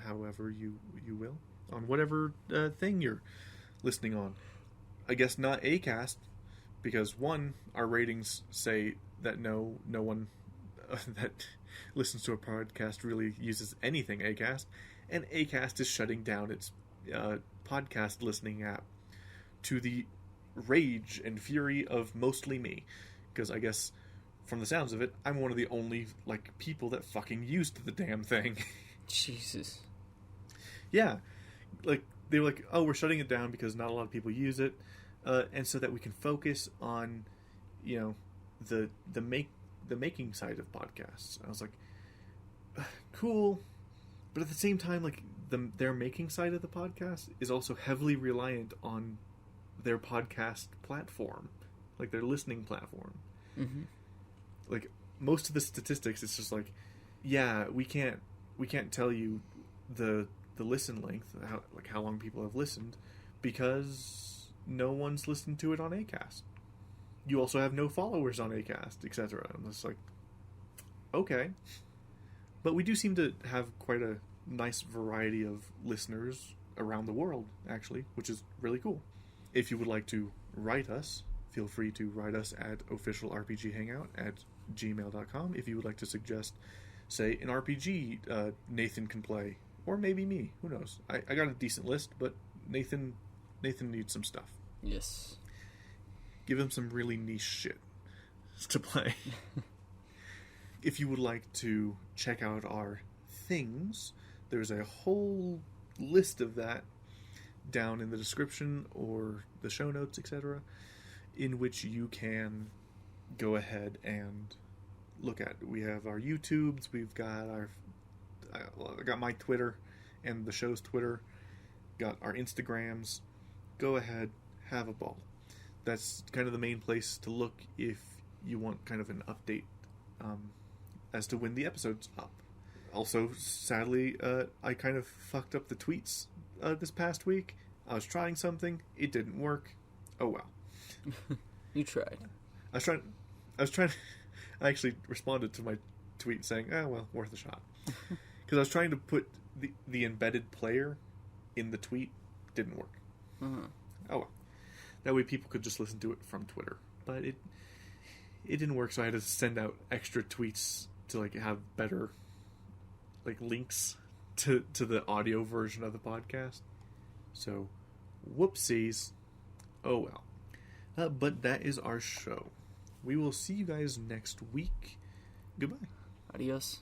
however you will on whatever thing you're listening on. I guess not Acast, because one, our ratings say that no one that listens to a podcast really uses anything Acast, and Acast is shutting down its podcast listening app to the rage and fury of mostly me, because I guess from the sounds of it, I'm one of the only people that fucking used the damn thing.
Jesus.
Yeah, they were like, oh, we're shutting it down because not a lot of people use it, and so that we can focus on, the making side of podcasts. I was like, cool, but at the same time, their making side of the podcast is also heavily reliant on their podcast platform, their listening platform.
Mm-hmm.
Most of the statistics, it's just yeah, we can't tell you the listen length, how long people have listened, because no one's listened to it on Acast. You also have no followers on Acast, etc. I'm just okay. But we do seem to have quite a nice variety of listeners around the world, actually, which is really cool. If you would like to write us, feel free to write us at officialrpghangout@gmail.com. If you would like to suggest, say, an RPG Nathan can play, or maybe me, who knows. I got a decent list, but Nathan needs some stuff.
Yes.
Give him some really niche shit to play. If you would like to check out our things, there's a whole list of that down in the description or the show notes, etc., in which you can go ahead and look at. We have our YouTubes, we've got I got my Twitter and the show's Twitter, got our Instagrams. Go ahead, have a ball. That's kind of the main place to look if you want kind of an update as to when the episode's up. Also, sadly, I kind of fucked up the tweets this past week. I was trying something, it didn't work. Oh well.
You tried.
I was trying. I actually responded to my tweet saying, "Oh well, worth a shot," because I was trying to put the embedded player in the tweet. Didn't work.
Uh-huh.
Oh well. That way people could just listen to it from Twitter. But it didn't work, so I had to send out extra tweets to like have better like links to the audio version of the podcast. So, whoopsies. Oh well. But that is our show. We will see you guys next week. Goodbye.
Adios.